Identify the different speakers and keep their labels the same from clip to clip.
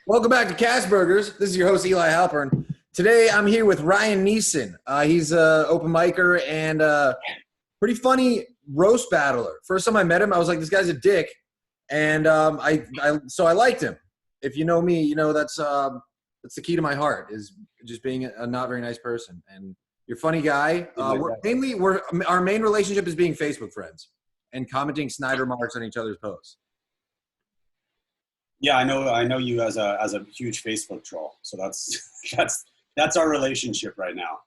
Speaker 1: Welcome back to Cast Burgers. This is your host, Eli Halpern. Today, I'm here with Ryan Nesen. He's an open micer and pretty funny roast battler. First time I met him, I was like, this guy's a dick. And so I liked him. If you know me, you know that's the key to my heart, is just being a not very nice person. And you're a funny guy. Our main relationship is being Facebook friends and commenting snide remarks on each other's posts.
Speaker 2: Yeah, I know you as a huge Facebook troll. So that's our relationship right now.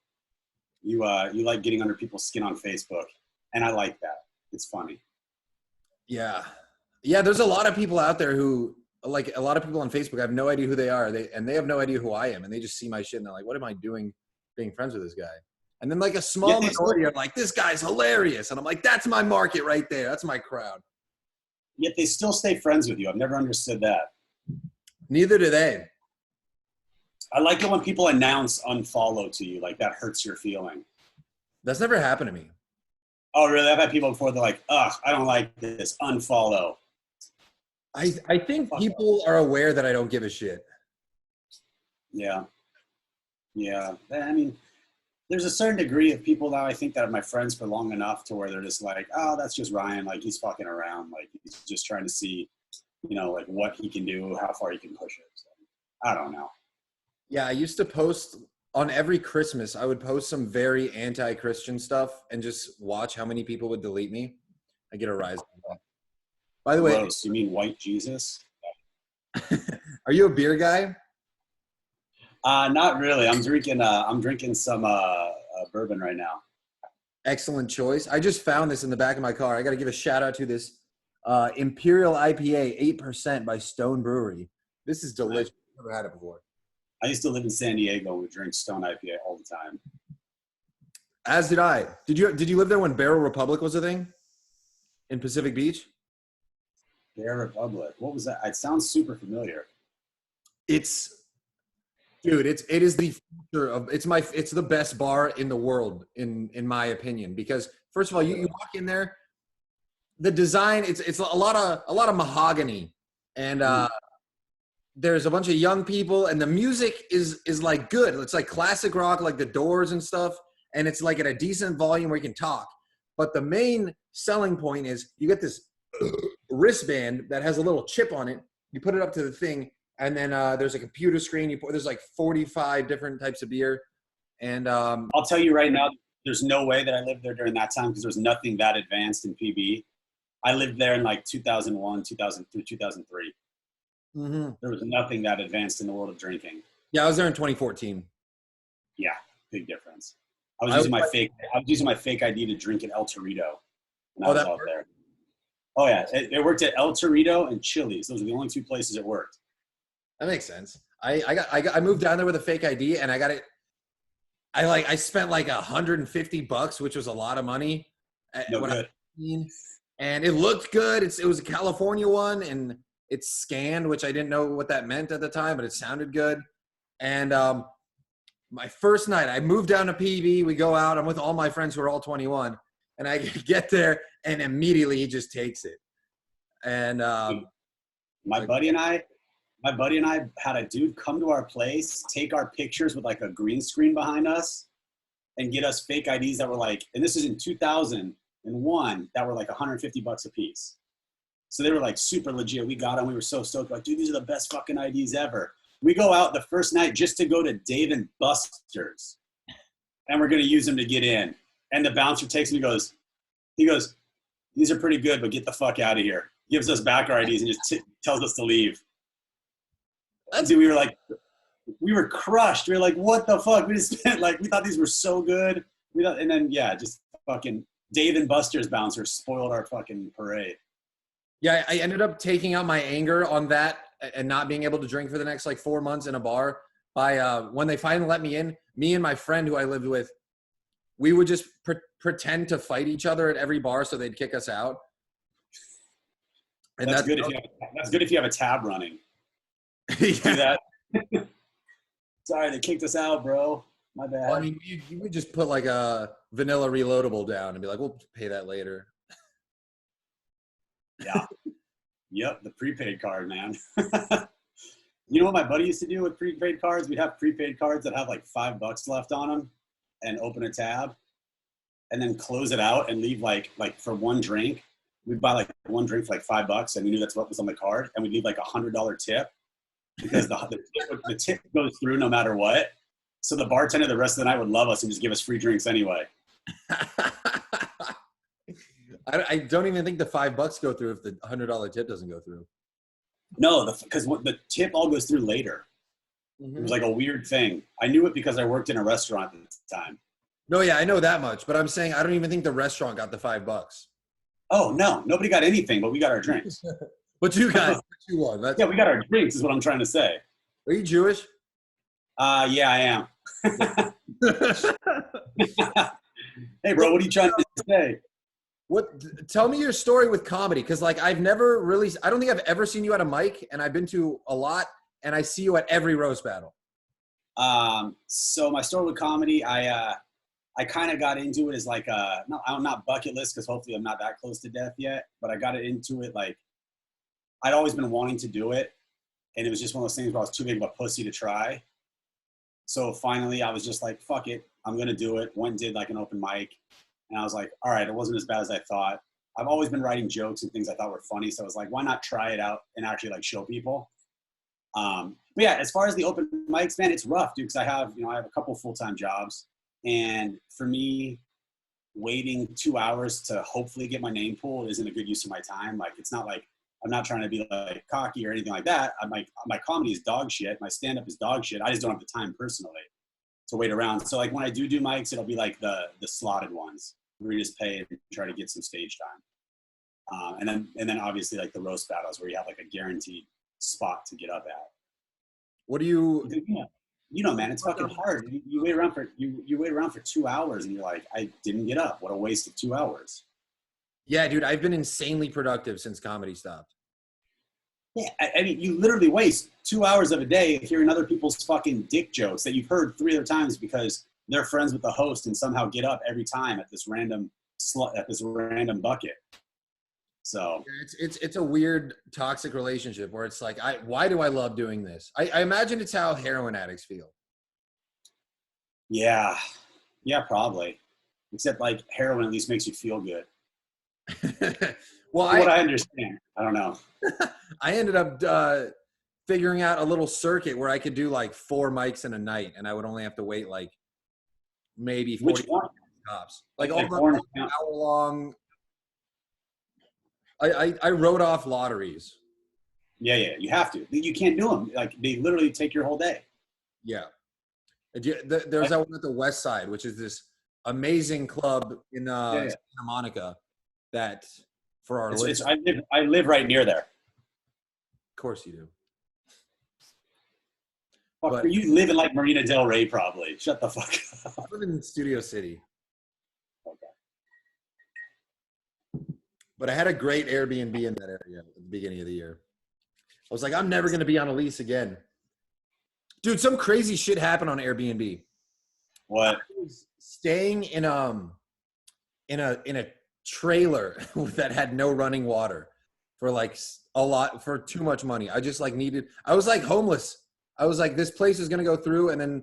Speaker 2: You like getting under people's skin on Facebook, and I like that. It's funny. Yeah.
Speaker 1: There's a lot of people out there who, like, a lot of people on Facebook, I have no idea who they are. They have no idea who I am, and they just see my shit and they're like, what am I doing being friends with this guy? And then like a small minority are like, this guy's hilarious. And I'm like, that's my market right there. That's my crowd.
Speaker 2: Yet they still stay friends with you. I've never understood that.
Speaker 1: Neither do they.
Speaker 2: I like it when people announce unfollow to you. Like, that hurts your feeling.
Speaker 1: That's never happened to me.
Speaker 2: Oh, really? I've had people before, they're like, ugh, I don't like this, unfollow.
Speaker 1: I think people are aware that I don't give a shit.
Speaker 2: Yeah. I mean, there's a certain degree of people now, I think, that are my friends for long enough to where they're just like, oh, that's just Ryan. Like, he's fucking around. Like, he's just trying to see, like what he can do, how far he can push it. So, I don't know.
Speaker 1: Yeah, I used to post on every Christmas. I would post some very anti-Christian stuff and just watch how many people would delete me. I get a rise on that. By the way,
Speaker 2: gross. You mean white Jesus?
Speaker 1: Are you a beer guy?
Speaker 2: Not really. I'm drinking some bourbon right now.
Speaker 1: Excellent choice. I just found this in the back of my car. I got to give a shout out to this Imperial IPA 8% by Stone Brewery. This is delicious. I've never had it before.
Speaker 2: I used to live in San Diego. We drink Stone IPA all the time.
Speaker 1: As did I. Did you live there when Barrel Republic was a thing in Pacific Beach?
Speaker 2: Barrel Republic. What was that? It sounds super familiar.
Speaker 1: It is the future of it's the best bar in the world in my opinion, because first of all, you walk in there, the design, it's a lot of mahogany, and there's a bunch of young people, and the music is like good. It's like classic rock, like the Doors and stuff, and it's like at a decent volume where you can talk. But the main selling point is you get this wristband that has a little chip on it. You put it up to the thing, and then there's a computer screen. There's like 45 different types of beer. And
Speaker 2: I'll tell you right now, there's no way that I lived there during that time, because there was nothing that advanced in PB. I lived there in like 2001, 2002, 2003. Mm-hmm. There was nothing that advanced in the world of drinking.
Speaker 1: Yeah, I was there in 2014.
Speaker 2: Yeah, big difference. I was using my fake ID to drink at El Torito when I was out there. Oh yeah, it worked at El Torito and Chili's. Those are the only two places it worked.
Speaker 1: That makes sense. I moved down there with a fake ID, and I got it. I spent like $150, which was a lot of money.
Speaker 2: No good.
Speaker 1: And it looked good. It was a California one, and it's scanned, which I didn't know what that meant at the time, but it sounded good. And my first night, I moved down to PB. We go out. I'm with all my friends who are all 21, and I get there, and immediately he just takes it. And
Speaker 2: my buddy and I had a dude come to our place, take our pictures with like a green screen behind us, and get us fake IDs that were like, and this is in 2001, that were like $150 a piece. So they were like super legit. We got them. We were so stoked. Like, dude, these are the best fucking IDs ever. We go out the first night just to go to Dave & Buster's, and we're going to use them to get in. And the bouncer takes them. He goes, these are pretty good, but get the fuck out of here. Gives us back our IDs and just tells us to leave. Dude, we were crushed. We were like, what the fuck? We just spent we thought these were so good. And then, yeah, just fucking Dave & Buster's bouncer spoiled our fucking parade.
Speaker 1: Yeah, I ended up taking out my anger on that and not being able to drink for the next 4 months in a bar by when they finally let me in. Me and my friend who I lived with, we would just pretend to fight each other at every bar so they'd kick us out. And
Speaker 2: that's good if you have a tab running. Do that. Sorry, they kicked us out, bro. My bad.
Speaker 1: Well, I mean, you would just put like a vanilla reloadable down and be like, we'll pay that later.
Speaker 2: Yeah. Yep, the prepaid card, man. You know what my buddy used to do with prepaid cards? We'd have prepaid cards that have like $5 left on them, and open a tab, and then close it out and leave like for one drink. We'd buy like one drink for like $5, and we knew that's what was on the card, and we'd leave like $100 tip because the tip goes through no matter what. So the bartender the rest of the night would love us and just give us free drinks anyway.
Speaker 1: I don't even think the $5 go through if the $100 tip doesn't go through.
Speaker 2: No, because the tip all goes through later. Mm-hmm. It was like a weird thing. I knew it because I worked in a restaurant at the time.
Speaker 1: No, yeah, I know that much, but I'm saying I don't even think the restaurant got the $5.
Speaker 2: Oh no, nobody got anything, but we got our drinks.
Speaker 1: But you guys, you won.
Speaker 2: Yeah, we got our drinks. Is what I'm trying to say.
Speaker 1: Are you Jewish?
Speaker 2: Yeah, I am. Hey, bro, what are you trying to say?
Speaker 1: Tell me your story with comedy, because like I've never really, I don't think I've ever seen you at a mic, and I've been to a lot, and I see you at every roast battle.
Speaker 2: So my story with comedy, I kind of got into it as like I'm not bucket list because hopefully I'm not that close to death yet, but I got into it like I'd always been wanting to do it, and it was just one of those things where I was too big of a pussy to try. So finally I was just like, fuck it, I'm gonna do it. Went and did like an open mic, and I was like, all right, it wasn't as bad as I thought. I've always been writing jokes and things I thought were funny, so I was like, why not try it out and actually like show people? But yeah, as far as the open mics, man, it's rough, dude, because I have a couple full-time jobs. And for me, waiting 2 hours to hopefully get my name pulled isn't a good use of my time. Like, it's not like I'm not trying to be like cocky or anything like that. My comedy is dog shit. My stand-up is dog shit. I just don't have the time personally to wait around. So like when I do mics, it'll be like the slotted ones where you just pay and try to get some stage time. And then obviously like the roast battles where you have like a guaranteed spot to get up at.
Speaker 1: What do you?
Speaker 2: Man, it's fucking hard. You wait around for 2 hours and you're like, I didn't get up. What a waste of 2 hours.
Speaker 1: Yeah, dude, I've been insanely productive since comedy stopped.
Speaker 2: Yeah, I mean, you literally waste 2 hours of a day hearing other people's fucking dick jokes that you've heard 3 other times because they're friends with the host and somehow get up every time at this random bucket. So
Speaker 1: it's a weird toxic relationship where it's like, why do I love doing this? I imagine it's how heroin addicts feel.
Speaker 2: Yeah, probably. Except like heroin at least makes you feel good.
Speaker 1: Well,
Speaker 2: what I understand. I don't know.
Speaker 1: I ended up figuring out a little circuit where I could do like 4 mics in a night, and I would only have to wait like maybe 40 tops. Like all the hour long. I wrote off lotteries.
Speaker 2: Yeah, you have to. You can't do them. Like they literally take your whole day.
Speaker 1: Yeah. There's that one at the West Side, which is this amazing club in Santa Monica that for our listeners.
Speaker 2: I live right near there.
Speaker 1: Of course you do.
Speaker 2: Fuck, you live in like Marina Del Rey probably. Shut the fuck up.
Speaker 1: I live in Studio City. But I had a great Airbnb in that area at the beginning of the year. I was like, I'm never going to be on a lease again. Dude, some crazy shit happened on Airbnb.
Speaker 2: What?
Speaker 1: I was staying in a trailer that had no running water for too much money. I just I was like homeless. I was like, this place is going to go through. And then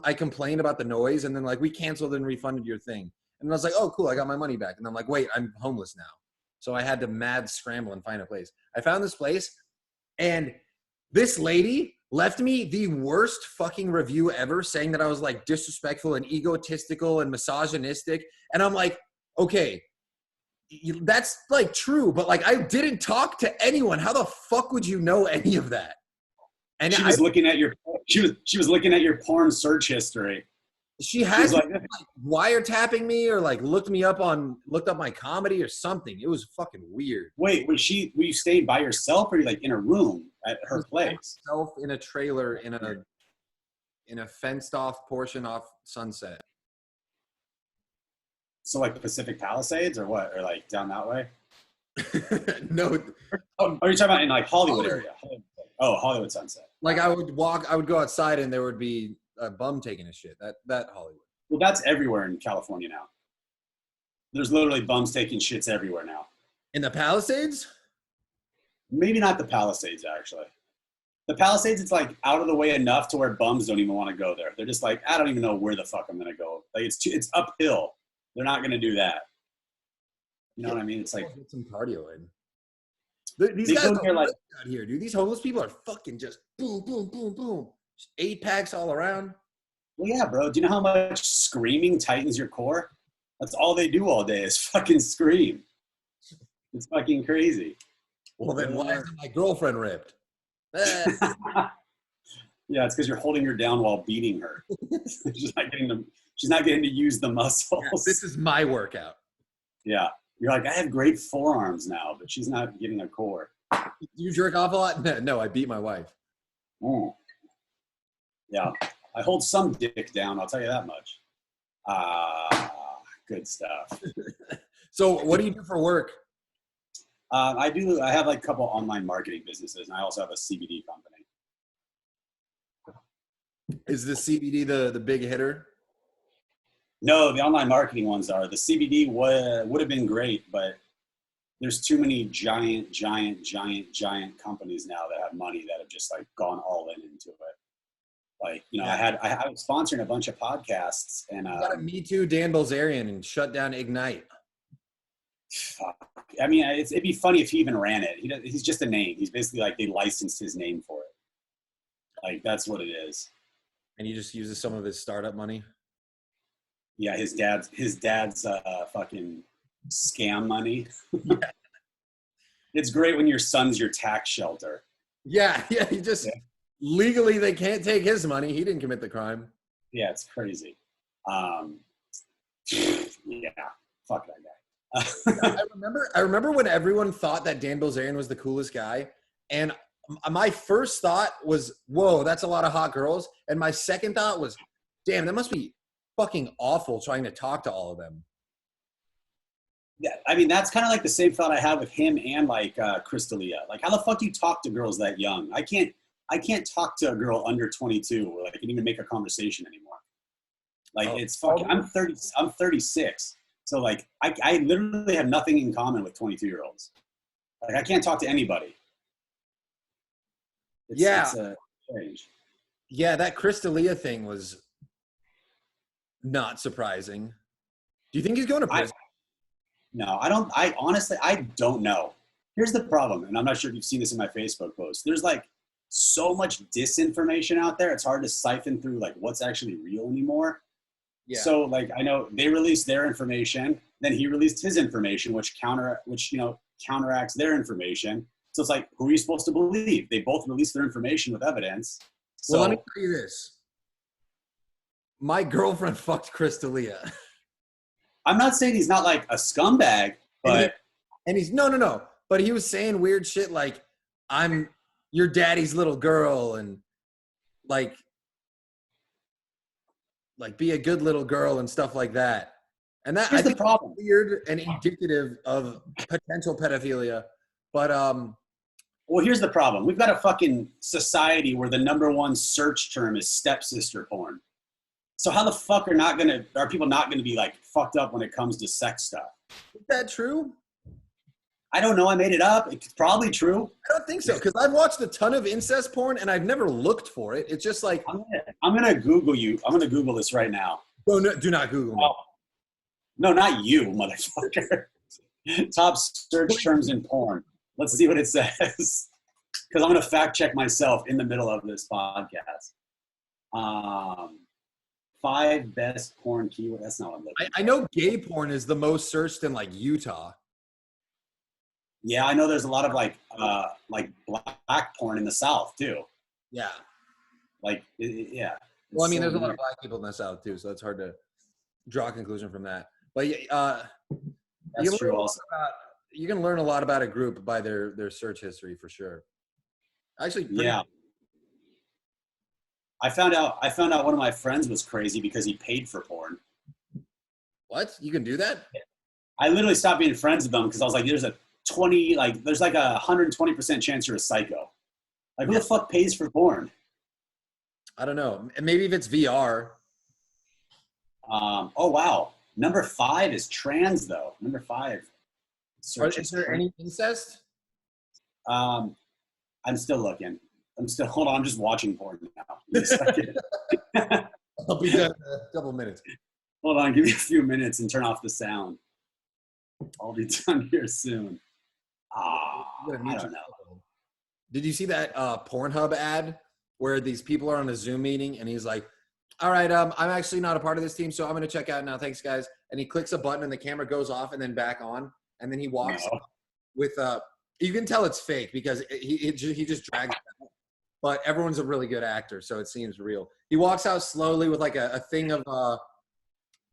Speaker 1: I complained about the noise, and then like, we canceled and refunded your thing. And I was like, oh, cool. I got my money back. And I'm like, wait, I'm homeless now. So I had to mad scramble and find a place. I found this place, and this lady left me the worst fucking review ever, saying that I was like disrespectful and egotistical and misogynistic. And I'm like, okay, that's like true, but like I didn't talk to anyone. How the fuck would you know any of that? And
Speaker 2: she was looking at your porn search history.
Speaker 1: She has like wiretapping me or like looked up my comedy or something. It was fucking weird.
Speaker 2: Wait, were you staying by yourself or like in a room at her place?
Speaker 1: Myself in a trailer in a fenced off portion off Sunset.
Speaker 2: So like Pacific Palisades or what? Or like down that way?
Speaker 1: No.
Speaker 2: Oh, are you talking about in like Hollywood area? Oh, Hollywood Sunset.
Speaker 1: Like I would go outside and there would be a bum taking a shit. That Hollywood.
Speaker 2: Well, that's everywhere in California now. There's literally bums taking shits everywhere now.
Speaker 1: In the Palisades?
Speaker 2: Maybe not the Palisades, actually. The Palisades, it's like out of the way enough to where bums don't even want to go there. They're just like, I don't even know where the fuck I'm gonna go. Like it's uphill. They're not gonna do that. You know what I mean? It's like
Speaker 1: get some cardio in. These guys
Speaker 2: go here like
Speaker 1: out here, dude. These homeless people are fucking just boom, boom, boom, boom. Just 8-packs all around.
Speaker 2: well, yeah, bro. Do you know how much screaming tightens your core? That's all they do all day is fucking scream. It's fucking crazy.
Speaker 1: Well, then why isn't my girlfriend ripped?
Speaker 2: Yeah, it's because you're holding her down while beating her. She's not getting to use the muscles.
Speaker 1: Yeah, this is my workout.
Speaker 2: Yeah. You're like, I have great forearms now, but she's not getting a core.
Speaker 1: You jerk off a lot? No, I beat my wife.
Speaker 2: Mm. Yeah. I hold some dick down, I'll tell you that much. Good stuff.
Speaker 1: So what do you do for work?
Speaker 2: I have like a couple online marketing businesses, and I also have a CBD company.
Speaker 1: Is the CBD the big hitter?
Speaker 2: No, the online marketing ones are. The CBD would have been great, but there's too many giant companies now that have money that have just like gone all into it. Like, you know,
Speaker 1: Yeah.
Speaker 2: I was sponsoring a bunch of podcasts, and
Speaker 1: You gotta Me Too Dan Bilzerian and shut down Ignite.
Speaker 2: I mean, it'd be funny if he even ran it. He's just a name. He's basically like they licensed his name for it. Like that's what it is.
Speaker 1: And he just uses some of his startup money.
Speaker 2: Yeah, his dad's fucking scam money.
Speaker 1: Yeah.
Speaker 2: It's great when your son's your tax shelter.
Speaker 1: Yeah. He just legally they can't take his money. He didn't commit the crime.
Speaker 2: Yeah, it's crazy. Yeah, fuck that guy.
Speaker 1: I remember when everyone thought that Dan Bilzerian was the coolest guy, and my first thought was, "Whoa, that's a lot of hot girls." And my second thought was, "Damn, that must be fucking awful trying to talk to all of them."
Speaker 2: Yeah, I mean that's kind of like the same thought I had with him and like Crystalia. Like, how the fuck do you talk to girls that young? I can't talk to a girl under 22 or like I can even make a conversation anymore. Like it's fucking. I'm 36. So like I literally have nothing in common with 22-year-olds. Like I can't talk to anybody. It's strange.
Speaker 1: Yeah, that Crystalia thing was not surprising. Do you think he's going to prison?
Speaker 2: No, I don't. I honestly, I don't know. Here's the problem, and I'm not sure if you've seen this in my Facebook post. There's like so much disinformation out there. It's hard to siphon through like what's actually real anymore. Yeah. So like I know they released their information, then he released his information, which counteracts their information. So it's like, who are you supposed to believe? They both released their information with evidence. So,
Speaker 1: well, let me tell you this. My girlfriend fucked Crystalia.
Speaker 2: I'm not saying he's not like a scumbag, but
Speaker 1: and he's no. But he was saying weird shit like, "I'm your daddy's little girl," and like be a good little girl and stuff like that. And that I think the problem weird and indicative of potential pedophilia. But
Speaker 2: well, here's the problem. We've got a fucking society where the #1 search term is stepsister porn. So how the fuck are people not gonna be like fucked up when it comes to sex stuff?
Speaker 1: Is that true?
Speaker 2: I don't know. I made it up. It's probably true.
Speaker 1: I don't think so, because I've watched a ton of incest porn and I've never looked for it. It's just like
Speaker 2: I'm gonna Google you. I'm gonna Google this right now.
Speaker 1: No, do not Google me.
Speaker 2: No, not you, motherfucker. Top search terms in porn. Let's see what it says. Because I'm gonna fact check myself in the middle of this podcast. 5 best porn keywords. That's not what I'm looking for.
Speaker 1: I know gay porn is the most searched in like Utah.
Speaker 2: Yeah, I know there's a lot of like black porn in the South too.
Speaker 1: Yeah.
Speaker 2: Yeah.
Speaker 1: Well, I mean, there's a lot of black people in the South too, so it's hard to draw a conclusion from that. But
Speaker 2: that's true. Also,
Speaker 1: you can learn a lot about a group by their search history for sure. Actually,
Speaker 2: yeah. I found out one of my friends was crazy because he paid for porn.
Speaker 1: What? You can do that?
Speaker 2: I literally stopped being friends with them because I was like, there's a 120% chance you're a psycho. Like, who the fuck pays for porn?
Speaker 1: I don't know. Maybe if it's VR.
Speaker 2: Oh, wow. Number 5 is trans, though. Number 5.
Speaker 1: Is there any incest?
Speaker 2: I'm still looking. hold on, I'm just watching porn now. Give me a second.
Speaker 1: I'll be done in a couple minutes.
Speaker 2: Hold on, give me a few minutes and turn off the sound. I'll be done here soon. I don't know.
Speaker 1: Did you see that Pornhub ad where these people are on a Zoom meeting and he's like, all right, I'm actually not a part of this team, so I'm going to check out now. Thanks, guys. And he clicks a button and the camera goes off and then back on. And then he walks with you can tell it's fake because he just drags it out. But everyone's a really good actor, so it seems real. He walks out slowly with like a thing of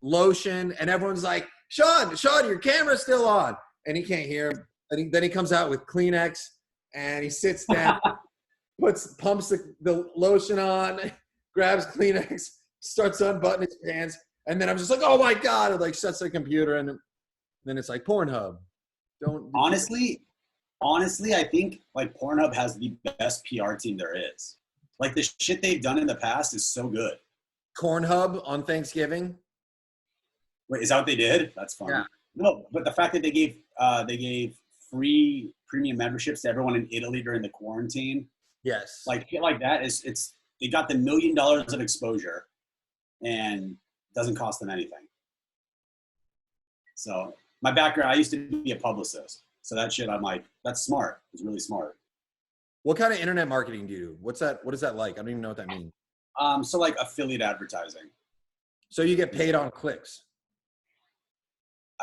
Speaker 1: lotion, and everyone's like, Sean, your camera's still on. And he can't hear him. And then he comes out with Kleenex, and he sits down, pumps the lotion on, grabs Kleenex, starts unbuttoning his pants, and then I'm just like, oh my God, and like shuts the computer, and then it's like Pornhub.
Speaker 2: Honestly, I think like Pornhub has the best PR team there is. Like the shit they've done in the past is so good.
Speaker 1: Cornhub on Thanksgiving.
Speaker 2: Wait, is that what they did? That's fun.
Speaker 1: Yeah.
Speaker 2: No, but the fact that they gave free premium memberships to everyone in Italy during the quarantine.
Speaker 1: Yes.
Speaker 2: Like shit like that they got the $1 million of exposure and doesn't cost them anything. So my background, I used to be a publicist. So that shit, I'm like, that's smart. It's really smart.
Speaker 1: What kind of internet marketing do you do? What is that like? I don't even know what that means.
Speaker 2: So like affiliate advertising.
Speaker 1: So you get paid on clicks.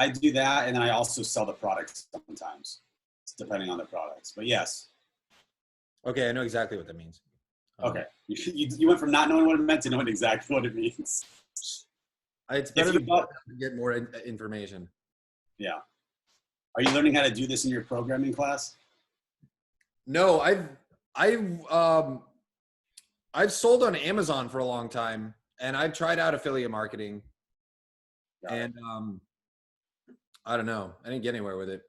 Speaker 2: I do that, and then I also sell the products sometimes, depending on the products. But yes.
Speaker 1: Okay, I know exactly what that means.
Speaker 2: Okay, you went from not knowing what it meant to knowing exactly what it means.
Speaker 1: It's better to get more information.
Speaker 2: Yeah. Are you learning how to do this in your programming class?
Speaker 1: No, I've sold on Amazon for a long time, and I've tried out affiliate marketing, and I don't know, I didn't get anywhere with it.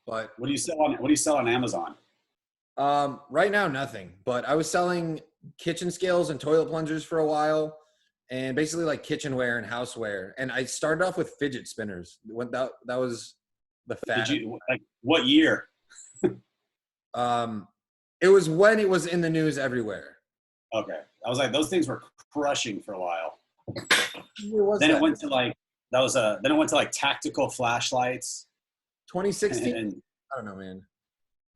Speaker 1: But
Speaker 2: what do you sell on Amazon?
Speaker 1: Right now, nothing. But I was selling kitchen scales and toilet plungers for a while, and basically like kitchenware and houseware. And I started off with fidget spinners. That was the fad.
Speaker 2: Did you like what year?
Speaker 1: It was when it was in the news everywhere.
Speaker 2: Okay, I was like, those things were crushing for a while.
Speaker 1: Then
Speaker 2: it went to like tactical flashlights.
Speaker 1: 2016. I don't know, man.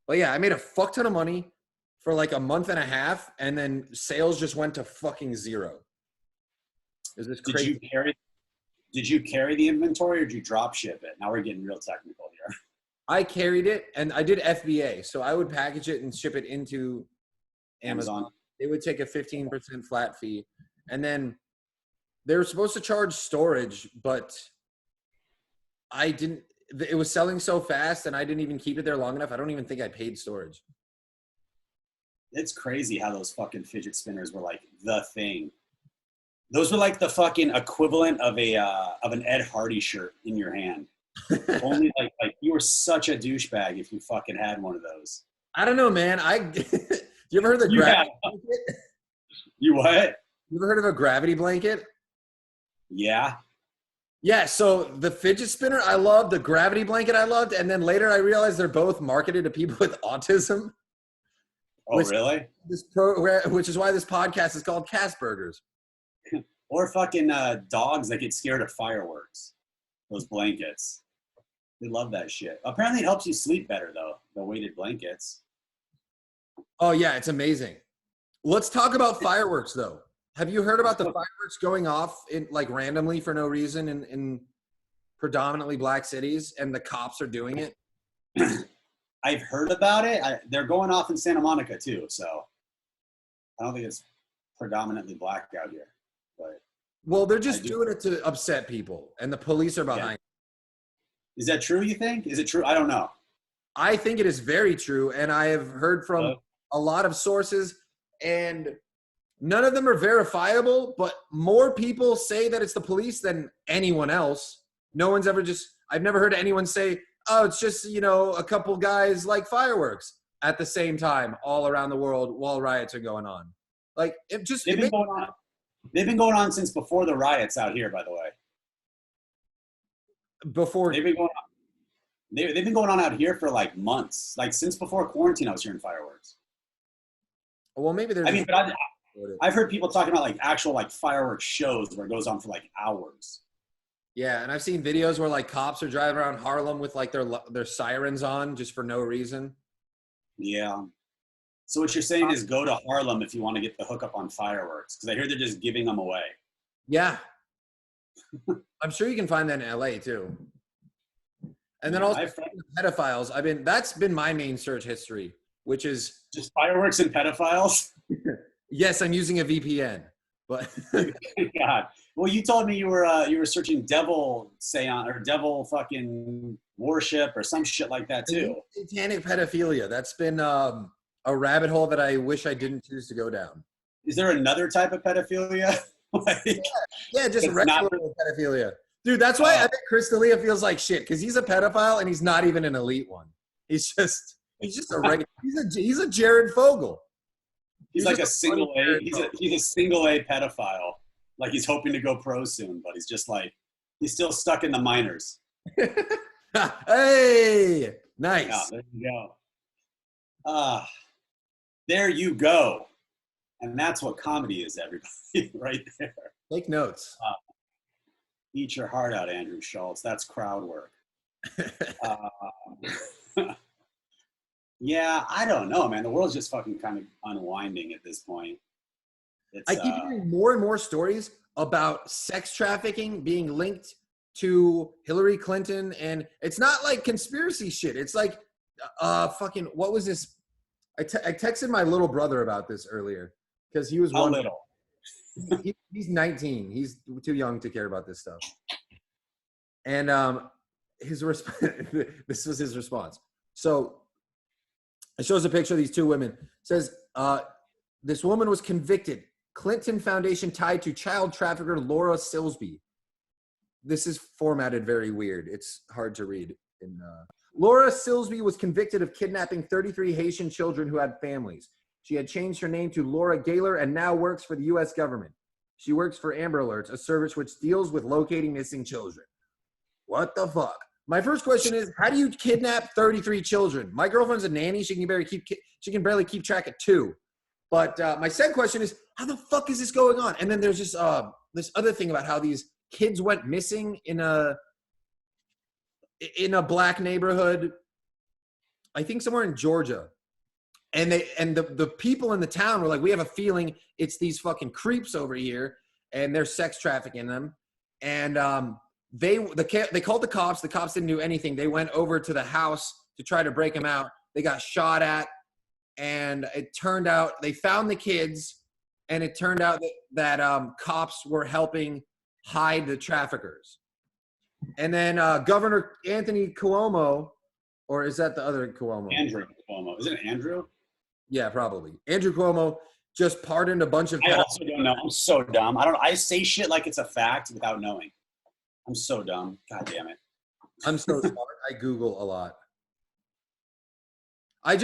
Speaker 1: But yeah, I made a fuck ton of money for like a month and a half, and then sales just went to fucking zero. Is this crazy?
Speaker 2: Did you carry the inventory or did you drop ship it? Now we're getting real technical here.
Speaker 1: I carried it, and I did FBA. So I would package it and ship it into Amazon. They would take a 15% flat fee. And then they were supposed to charge storage, but I didn't. It was selling so fast, and I didn't even keep it there long enough. I don't even think I paid storage.
Speaker 2: It's crazy how those fucking fidget spinners were like the thing. Those were like the fucking equivalent of an Ed Hardy shirt in your hand. Only like you were such a douchebag if you fucking had one of those.
Speaker 1: I don't know, man. You ever heard of the gravity blanket?
Speaker 2: You what?
Speaker 1: You ever heard of a gravity blanket?
Speaker 2: Yeah.
Speaker 1: Yeah, so the fidget spinner I loved, the gravity blanket I loved, and then later I realized they're both marketed to people with autism.
Speaker 2: Oh, really?
Speaker 1: Which is why this podcast is called Casburgers.
Speaker 2: Or fucking dogs that get scared of fireworks. Those blankets. They love that shit. Apparently it helps you sleep better, though, the weighted blankets.
Speaker 1: Oh, yeah, it's amazing. Let's talk about fireworks, though. Have you heard about the fireworks going off in like randomly for no reason in predominantly black cities, and the cops are doing it?
Speaker 2: I've heard about it. They're going off in Santa Monica too, so I don't think it's predominantly black out here. But
Speaker 1: well, they're just doing it to upset people, and the police are behind it.
Speaker 2: Is that true, you think? Is it true? I don't know.
Speaker 1: I think it is very true, and I have heard from a lot of sources, and none of them are verifiable, but more people say that it's the police than anyone else. No one's ever I've never heard anyone say, oh, it's just, a couple guys like fireworks at the same time all around the world while riots are going on. Like, they've been
Speaker 2: going on since before the riots out here, by the way. They've been going on out here for like months. Like since before quarantine, I was hearing fireworks.
Speaker 1: Well, maybe there's.
Speaker 2: I mean, but I've heard people talking about like actual like fireworks shows where it goes on for like hours.
Speaker 1: Yeah, and I've seen videos where like cops are driving around Harlem with like their sirens on just for no reason.
Speaker 2: Yeah. So what you're saying is go to Harlem if you want to get the hookup on fireworks, because I hear they're just giving them away.
Speaker 1: Yeah. I'm sure you can find that in LA too. And then also pedophiles. That's been my main search history, which is
Speaker 2: just fireworks and pedophiles.
Speaker 1: Yes, I'm using a VPN, but
Speaker 2: God. Well, you told me you were searching devil seance or devil fucking worship or some shit like that too.
Speaker 1: Satanic pedophilia. That's been a rabbit hole that I wish I didn't choose to go down.
Speaker 2: Is there another type of pedophilia? Like,
Speaker 1: yeah, just regular pedophilia. Dude, that's why I think Chris D'Elia feels like shit, because he's a pedophile and he's not even an elite one. He's just a regular. He's a Jared Fogle.
Speaker 2: He's like a single A. He's a single A pedophile. Like he's hoping to go pro soon, but he's just like he's still stuck in the minors.
Speaker 1: Hey, nice.
Speaker 2: Yeah, there you go. There you go. And that's what comedy is, everybody, right there.
Speaker 1: Take notes.
Speaker 2: Eat your heart out, Andrew Schultz. That's crowd work. Yeah, I don't know, man. The world's just fucking kind of unwinding at this point.
Speaker 1: I keep hearing more and more stories about sex trafficking being linked to Hillary Clinton, and it's not like conspiracy shit. It's like fucking, what was this? I texted my little brother about this earlier because he was he's 19. He's too young to care about this stuff. And his this was his response. So it shows a picture of these two women. It says, this woman was convicted. Clinton Foundation tied to child trafficker Laura Silsby. This is formatted very weird. It's hard to read. Laura Silsby was convicted of kidnapping 33 Haitian children who had families. She had changed her name to Laura Gaylor and now works for the U.S. government. She works for Amber Alerts, a service which deals with locating missing children. What the fuck? My first question is, how do you kidnap 33 children? My girlfriend's a nanny. She can barely keep track of 2. But my second question is, how the fuck is this going on? And then there's just this other thing about how these kids went missing in a black neighborhood, I think somewhere in Georgia. And the people in the town were like, we have a feeling it's these fucking creeps over here, and they're sex trafficking them. And they called the cops. The cops didn't do anything. They went over to the house to try to break them out. They got shot at, and it turned out they found the kids, and it turned out that cops were helping hide the traffickers. And then Governor Anthony Cuomo, or is that the other Cuomo?
Speaker 2: Andrew Cuomo. Isn't it Andrew?
Speaker 1: Yeah, probably. Andrew Cuomo just pardoned a bunch of.
Speaker 2: I also don't know. I'm so dumb. I say shit like it's a fact without knowing. I'm so dumb. God damn it.
Speaker 1: I'm so smart. I Google a lot. I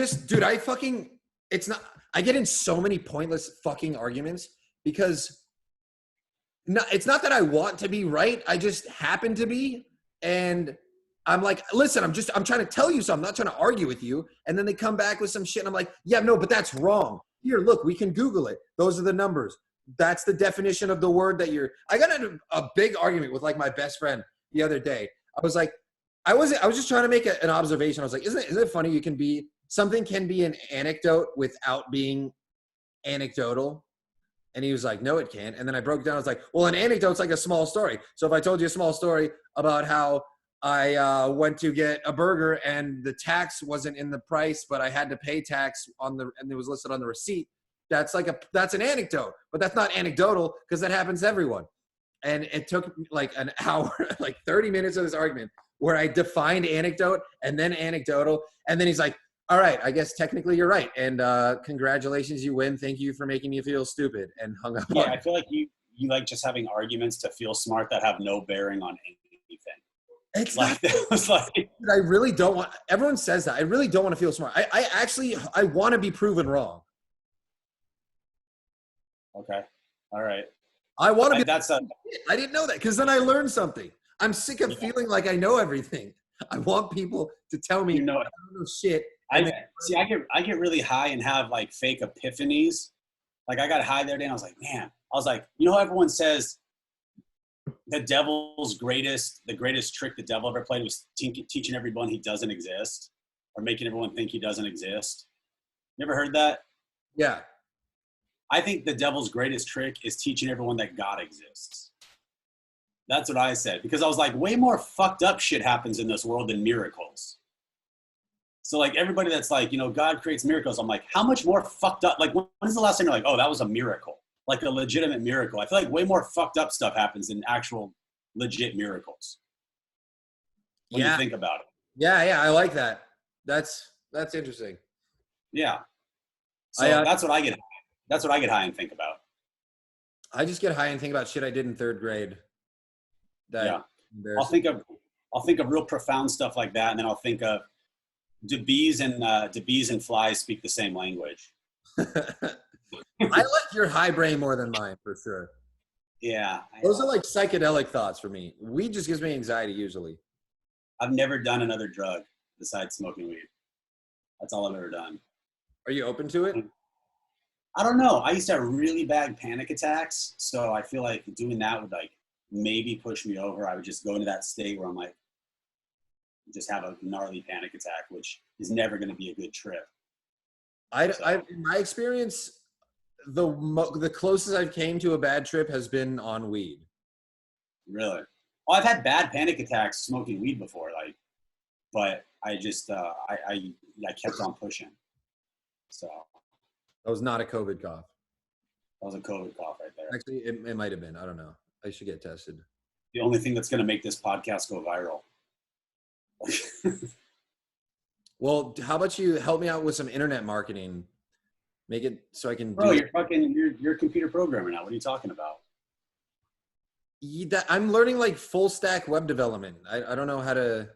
Speaker 1: get in so many pointless fucking arguments because it's not that I want to be right. I just happen to be. And I'm like, listen, I'm trying to tell you something. I'm not trying to argue with you. And then they come back with some shit. And I'm like, yeah, no, but that's wrong. Here, look, we can Google it. Those are the numbers. That's the definition of the word that I got into a big argument with like my best friend the other day. I was like, I was just trying to make an observation. I was like, isn't it funny? Something can be an anecdote without being anecdotal. And he was like, no, it can't. And then I broke it down. I was like, well, an anecdote's like a small story. So if I told you a small story about how I went to get a burger and the tax wasn't in the price, but I had to pay tax and it was listed on the receipt, that's an anecdote. But that's not anecdotal because that happens to everyone. And it took like an hour, like 30 minutes of this argument where I defined anecdote and then anecdotal. And then he's like, all right, I guess technically you're right. And congratulations, you win. Thank you for making me feel stupid, and hung up.
Speaker 2: Yeah, I feel like you like just having arguments to feel smart that have no bearing on anything.
Speaker 1: It's like, I really don't want, everyone says that. I really don't want to feel smart. I want to be proven wrong.
Speaker 2: Okay. All right.
Speaker 1: I want to be.
Speaker 2: I
Speaker 1: didn't know that because then I learned something. I'm sick of feeling like I know everything. I want people to tell me I don't know shit, And then,
Speaker 2: I get really high and have like fake epiphanies. Like I got high the other day and I was like, man, I was like, you know how everyone says the greatest trick the devil ever played was teaching everyone he doesn't exist, or making everyone think he doesn't exist. You ever heard that?
Speaker 1: yeah.
Speaker 2: I think the devil's greatest trick is teaching everyone that God exists. That's what I said, because I was like, way more fucked up shit happens in this world than miracles. So like everybody that's like, you know, God creates miracles. I'm like, how much more fucked up? Like when's the last time you're like, oh, that was a miracle? Like a legitimate miracle. I feel like way more fucked up stuff happens than actual legit miracles. When you think about it.
Speaker 1: Yeah. I like that. That's interesting.
Speaker 2: Yeah. So that's what I get. That's what I get high and think about.
Speaker 1: I just get high and think about shit I did in 3rd grade.
Speaker 2: I'll think of real profound stuff like that, and then I'll think of do bees and flies speak the same language?
Speaker 1: I like your high brain more than mine, for sure.
Speaker 2: Yeah.
Speaker 1: Those are like psychedelic thoughts for me. Weed just gives me anxiety usually.
Speaker 2: I've never done another drug besides smoking weed. That's all I've ever done.
Speaker 1: Are you open to it?
Speaker 2: I don't know. I used to have really bad panic attacks, so I feel like doing that would like maybe push me over. I would just go into that state where I'm like, just have a gnarly panic attack, which is never going to be a good trip.
Speaker 1: In my experience, the closest I've came to a bad trip has been on weed.
Speaker 2: Really? Well, I've had bad panic attacks smoking weed before, like, but I just I kept on pushing. So
Speaker 1: that was not a COVID cough.
Speaker 2: That was a COVID cough right there.
Speaker 1: Actually, it might have been. I don't know. I should get tested.
Speaker 2: The only thing that's going to make this podcast go viral.
Speaker 1: Well, how about you help me out with some internet marketing? Make it so I can.
Speaker 2: Bro, you're a computer programmer now. What are you talking about?
Speaker 1: I'm learning like full stack web development. I don't know how to.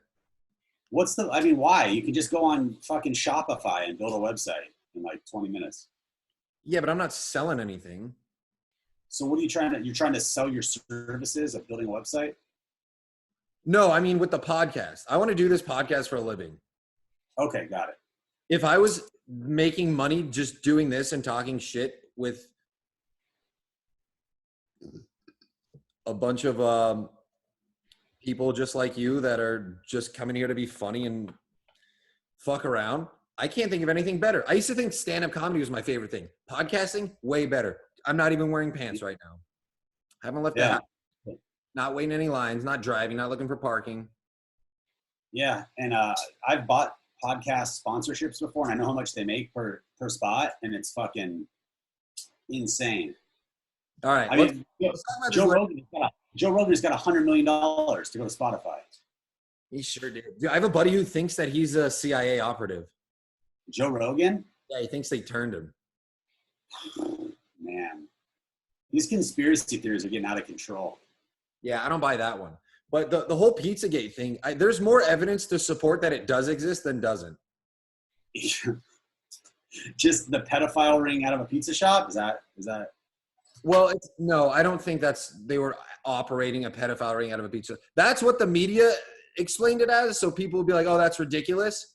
Speaker 2: Why? You can just go on fucking Shopify and build a website in like 20 minutes.
Speaker 1: Yeah, but I'm not selling anything.
Speaker 2: So what are you you're trying to sell your services of building a website?
Speaker 1: No, I mean with the podcast. I want to do this podcast for a living.
Speaker 2: Okay, got it.
Speaker 1: If I was making money just doing this and talking shit with a bunch of people just like you that are just coming here to be funny and fuck around, I can't think of anything better. I used to think stand-up comedy was my favorite thing. Podcasting, way better. I'm not even wearing pants right now. I haven't left the house. Not waiting any lines, not driving, not looking for parking.
Speaker 2: Yeah, and I've bought podcast sponsorships before, and I know how much they make per spot, and it's fucking insane.
Speaker 1: All right.
Speaker 2: I mean, Joe Rogan's got $100 million to go to Spotify.
Speaker 1: He sure did. Dude, I have a buddy who thinks that he's a CIA operative.
Speaker 2: Joe Rogan?
Speaker 1: Yeah, he thinks they turned him.
Speaker 2: Man, these conspiracy theories are getting out of control.
Speaker 1: Yeah, I don't buy that one. But the whole Pizzagate thing, there's more evidence to support that it does exist than doesn't.
Speaker 2: Just the pedophile ring out of a pizza shop? Is that?
Speaker 1: Well, no, I don't think they were operating a pedophile ring out of a pizza. That's what the media explained it as. So people would be like, oh, that's ridiculous.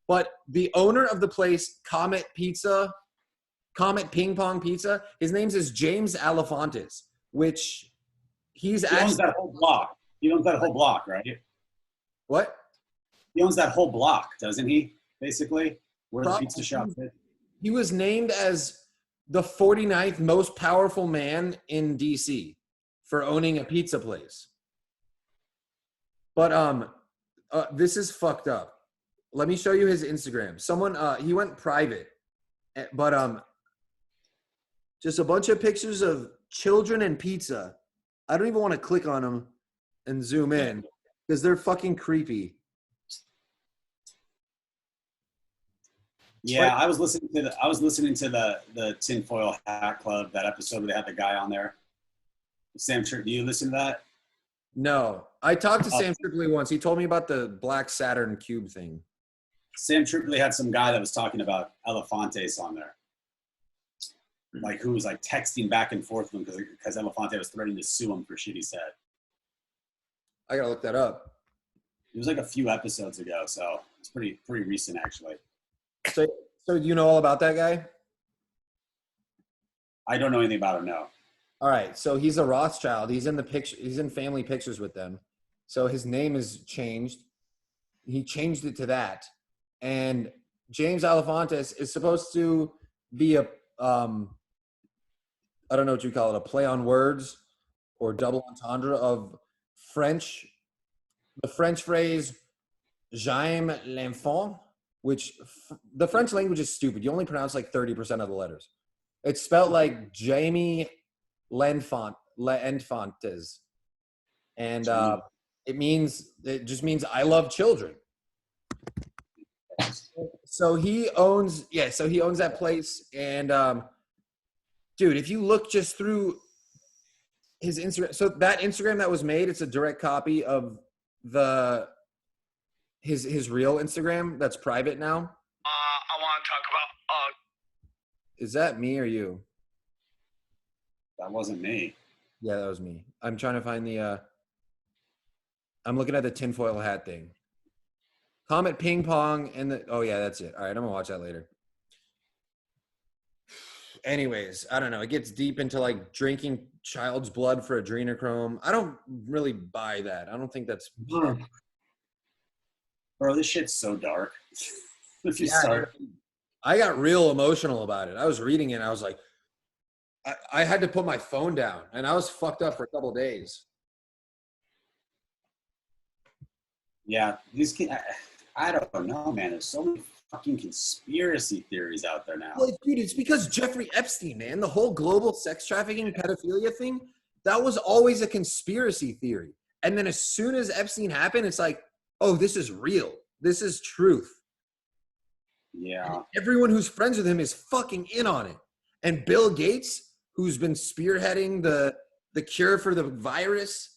Speaker 1: But the owner of the place, Comet Ping Pong Pizza, his name is James Alefantis, which he owns
Speaker 2: that whole block. He owns that whole block, right?
Speaker 1: What?
Speaker 2: He owns that whole block, doesn't he? Basically, where the pizza shop is.
Speaker 1: He was named as the 49th most powerful man in DC for owning a pizza place. But this is fucked up. Let me show you his Instagram. He went private, but just a bunch of pictures of children and pizza. I don't even want to click on them and zoom in because they're fucking creepy.
Speaker 2: Yeah, I was listening to the Tinfoil Hat Club, that episode where they had the guy on there. Sam Tripoli, do you listen to that?
Speaker 1: No, I talked to Sam Tripoli once. He told me about the Black Saturn cube thing.
Speaker 2: Sam Tripoli had some guy that was talking about Elefantes on there, like who was like texting back and forth with him because Elefante was threatening to sue him for shit he said.
Speaker 1: I gotta look that up.
Speaker 2: It was like a few episodes ago, so it's pretty recent actually.
Speaker 1: So, so you know all about that guy?
Speaker 2: I don't know anything about him, no.
Speaker 1: All right. So he's a Rothschild. He's in the picture. He's in family pictures with them. So his name is changed. He changed it to that. And James Alefantis is supposed to be a, I don't know what you call it, a play on words or double entendre of French, the French phrase "j'aime l'enfant," which the French language is stupid. You only pronounce like 30% of the letters. It's spelled like Jamie l'enfantes, and it just means I love children. So he owns that place, and dude, if you look just through his Instagram, so that Instagram that was made, it's a direct copy of his real Instagram that's private now.
Speaker 3: I want to talk about.
Speaker 1: Is that me or you?
Speaker 2: That wasn't me.
Speaker 1: Yeah, that was me. I'm trying to find I'm looking at the tinfoil hat thing. Comet Ping Pong and oh yeah, that's it. All right, I'm gonna watch that later. Anyways, I don't know. It gets deep into like drinking child's blood for adrenochrome. I don't really buy that. I don't think that's.
Speaker 2: Bro, this shit's so dark. If you start.
Speaker 1: I got real emotional about it. I was reading it and I was like, I had to put my phone down and I was fucked up for a couple of days.
Speaker 2: Yeah, these I don't know, man. There's so many fucking conspiracy theories out there now.
Speaker 1: Well, dude, it's because Jeffrey Epstein, man, the whole global sex trafficking, pedophilia thing, that was always a conspiracy theory. And then as soon as Epstein happened, it's like, oh, this is real. This is truth.
Speaker 2: Yeah.
Speaker 1: And everyone who's friends with him is fucking in on it. And Bill Gates, who's been spearheading the cure for the virus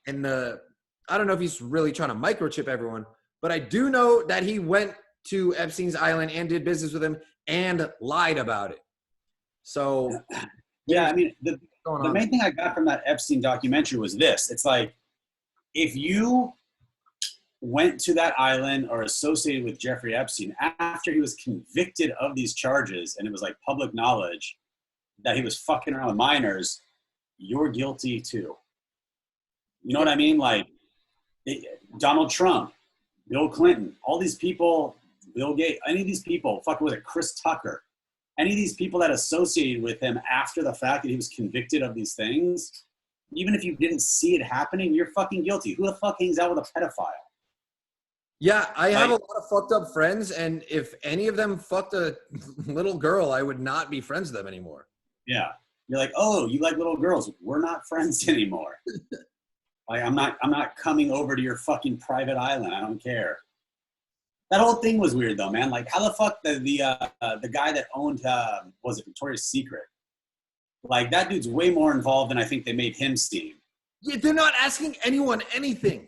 Speaker 1: and I don't know if he's really trying to microchip everyone, but I do know that he went to Epstein's island and did business with him and lied about it. So
Speaker 2: yeah, I mean, the main thing I got from that Epstein documentary was this. It's like, if you went to that island or associated with Jeffrey Epstein after he was convicted of these charges and it was like public knowledge that he was fucking around with minors, you're guilty too. You know what I mean? Like Donald Trump, Bill Clinton, all these people, Bill Gates, any of these people, was it Chris Tucker, any of these people that associated with him after the fact that he was convicted of these things, even if you didn't see it happening, you're fucking guilty. Who the fuck hangs out with a pedophile?
Speaker 1: Yeah, I have a lot of fucked up friends, and if any of them fucked a little girl, I would not be friends with them anymore.
Speaker 2: Yeah. You're like, oh, you like little girls. We're not friends anymore. Like, I'm not coming over to your fucking private island. I don't care. That whole thing was weird though, man. Like, how the fuck the guy that owned was it Victoria's Secret? Like, that dude's way more involved than I think they made him seem.
Speaker 1: Yeah, they're not asking anyone anything.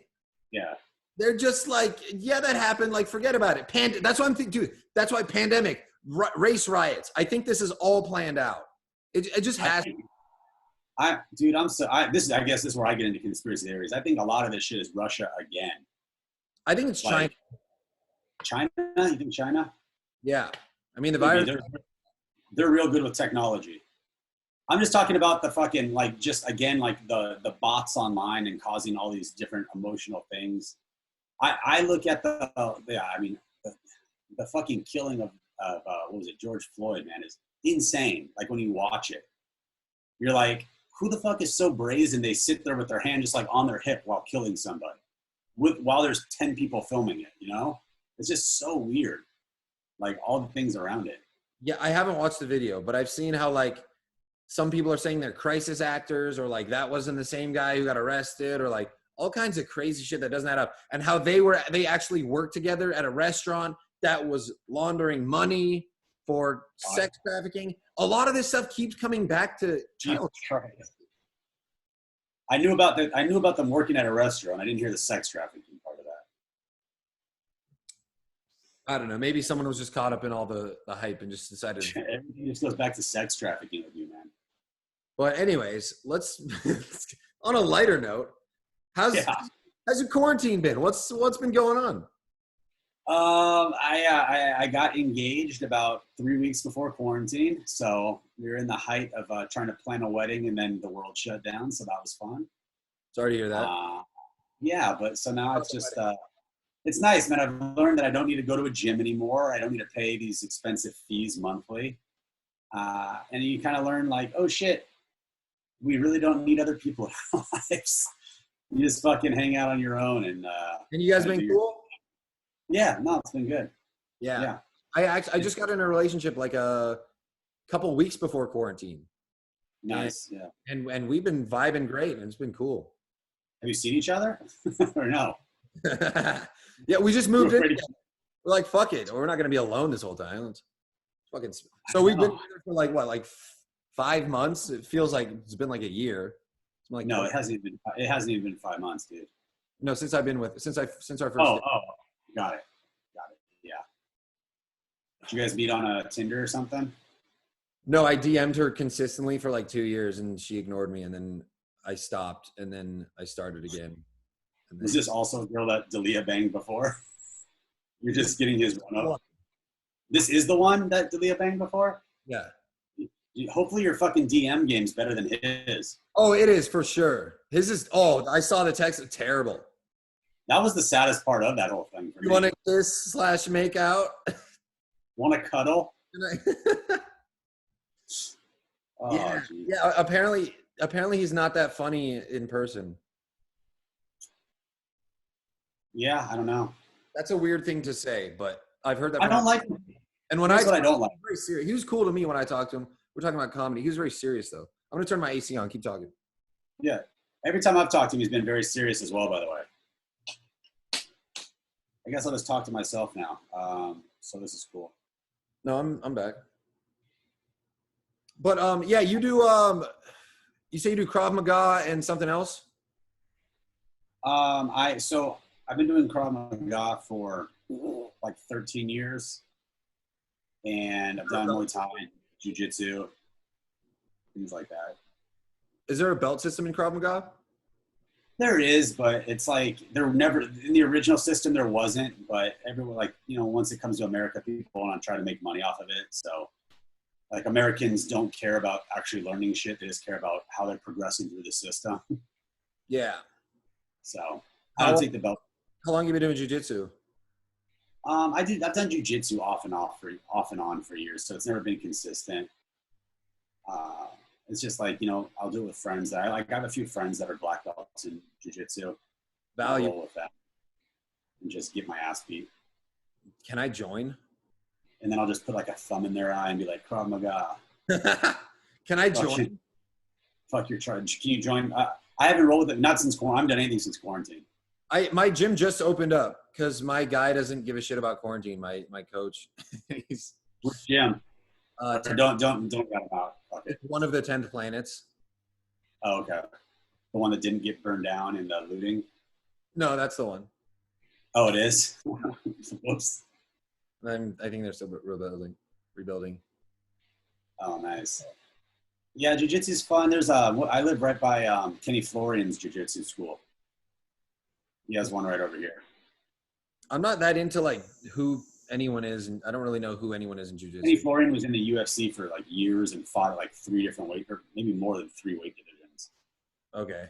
Speaker 2: Yeah.
Speaker 1: They're just like, yeah, that happened. Like, forget about it. That's what I'm thinking, dude. That's why pandemic, race riots. I think this is all planned out. It just has.
Speaker 2: I guess this is where I get into conspiracy theories. I think a lot of this shit is Russia again.
Speaker 1: I think it's China.
Speaker 2: China? You think China?
Speaker 1: Yeah. I mean, the virus.
Speaker 2: They're real good with technology. I'm just talking about the fucking, like, just again, like the bots online and causing all these different emotional things. I look at the fucking killing of what was it, George Floyd, man, is insane. Like, when you watch it, you're like, who the fuck is so brazen they sit there with their hand just like on their hip while killing somebody while there's 10 people filming it, you know? It's just so weird. Like, all the things around it.
Speaker 1: Yeah, I haven't watched the video, but I've seen how, like, some people are saying they're crisis actors, or like that wasn't the same guy who got arrested, or like all kinds of crazy shit that doesn't add up. And how they actually worked together at a restaurant that was laundering money for sex trafficking. A lot of this stuff keeps coming back to child trafficking.
Speaker 2: I knew about them working at a restaurant. I didn't hear the sex trafficking part of that.
Speaker 1: I don't know. Maybe someone was just caught up in all the hype and just decided.
Speaker 2: Everything just goes back to sex trafficking with you, man.
Speaker 1: But anyways, let's on a lighter note. How's your quarantine been? What's been going on?
Speaker 2: I got engaged about 3 weeks before quarantine, so we were in the height of trying to plan a wedding, and then the world shut down, so that was fun.
Speaker 1: Sorry to hear that.
Speaker 2: Yeah, but so now it's just it's nice, man. I've learned that I don't need to go to a gym anymore. I don't need to pay these expensive fees monthly, and you kind of learn like, oh shit, we really don't need other people in our lives. You just fucking hang out on your own, and
Speaker 1: you guys been cool?
Speaker 2: Yeah, no, it's been good.
Speaker 1: Yeah. I just got in a relationship like a couple weeks before quarantine.
Speaker 2: Nice.
Speaker 1: And we've been vibing great, and it's been cool.
Speaker 2: Have you seen each other or no?
Speaker 1: Yeah, we just moved in. We're like, fuck it. We're not going to be alone this whole time. Let's fucking. So we've been together for like 5 months. It feels like it's been like a year. Like,
Speaker 2: no, it hasn't even been 5 months, dude.
Speaker 1: No, since our first.
Speaker 2: Oh, got it. Yeah. Did you guys meet on a Tinder or something?
Speaker 1: No, I DM'd her consistently for like 2 years, and she ignored me, and then I stopped, and then I started again. And then,
Speaker 2: was this also a girl that Dalia banged before? You're just getting his run up. This is the one that Dalia banged before?
Speaker 1: Yeah.
Speaker 2: Hopefully your fucking DM game's better than his.
Speaker 1: Oh, it is for sure. His is. Oh, I saw the text. It's terrible.
Speaker 2: That was the saddest part of that whole thing for me.
Speaker 1: You want to kiss / make out?
Speaker 2: Want to cuddle?
Speaker 1: Oh, yeah. Geez. Yeah. Apparently he's not that funny in person.
Speaker 2: Yeah, I don't know.
Speaker 1: That's a weird thing to say, but I've heard that.
Speaker 2: I don't like him.
Speaker 1: And when
Speaker 2: That's what I don't like.
Speaker 1: Very serious. He was cool to me when I talked to him. We're talking about comedy. He was very serious, though. I'm going to turn my AC on. Keep talking.
Speaker 2: Yeah. Every time I've talked to him, he's been very serious as well, by the way. I guess I'll just talk to myself now. So this is cool.
Speaker 1: No, I'm back. But, yeah, you do you say you do Krav Maga and something else?
Speaker 2: I've been doing Krav Maga for like 13 years. And I've done Muay Thai, Jiu-Jitsu, things like that. Is
Speaker 1: there a belt system in Krav Maga?
Speaker 2: There is, but it's like there never in the original system there wasn't. But everyone, like, you know, once it comes to America, people want to try to make money off of it. So, like, Americans don't care about actually learning shit; they just care about how they're progressing through the system.
Speaker 1: Yeah.
Speaker 2: So I don't take the belt.
Speaker 1: How long have you been doing jiu-jitsu?
Speaker 2: I've done jiu-jitsu off and on for years, so it's never been consistent. It's just like, you know, I'll do it with friends. I have a few friends that are black belts in jiu-jitsu. I'll roll with that and just get my ass beat.
Speaker 1: Can I join?
Speaker 2: And then I'll just put like a thumb in their eye and be like, Krav Maga.
Speaker 1: Can I join?
Speaker 2: Fuck your charge. Can you join? I haven't rolled with it. Not since quarantine. I haven't done anything since quarantine.
Speaker 1: My gym just opened up because my guy doesn't give a shit about quarantine. My coach, he's
Speaker 2: which gym? Don't rat him out. Okay.
Speaker 1: It's one of the 10 planets.
Speaker 2: Oh, okay. The one that didn't get burned down in the looting.
Speaker 1: No, that's the one.
Speaker 2: Oh, it is. Whoops.
Speaker 1: I think they're still rebuilding.
Speaker 2: Oh, nice. Yeah, jiu-jitsu is fun. There's I live right by Kenny Florian's jiu-jitsu school. He has one right over here.
Speaker 1: I'm not that into like who anyone is, and I don't really know who anyone is in jiu-jitsu.
Speaker 2: Kenny Florian was in the UFC for like years and fought like 3 different weight, or maybe more than 3 weight divisions.
Speaker 1: Okay.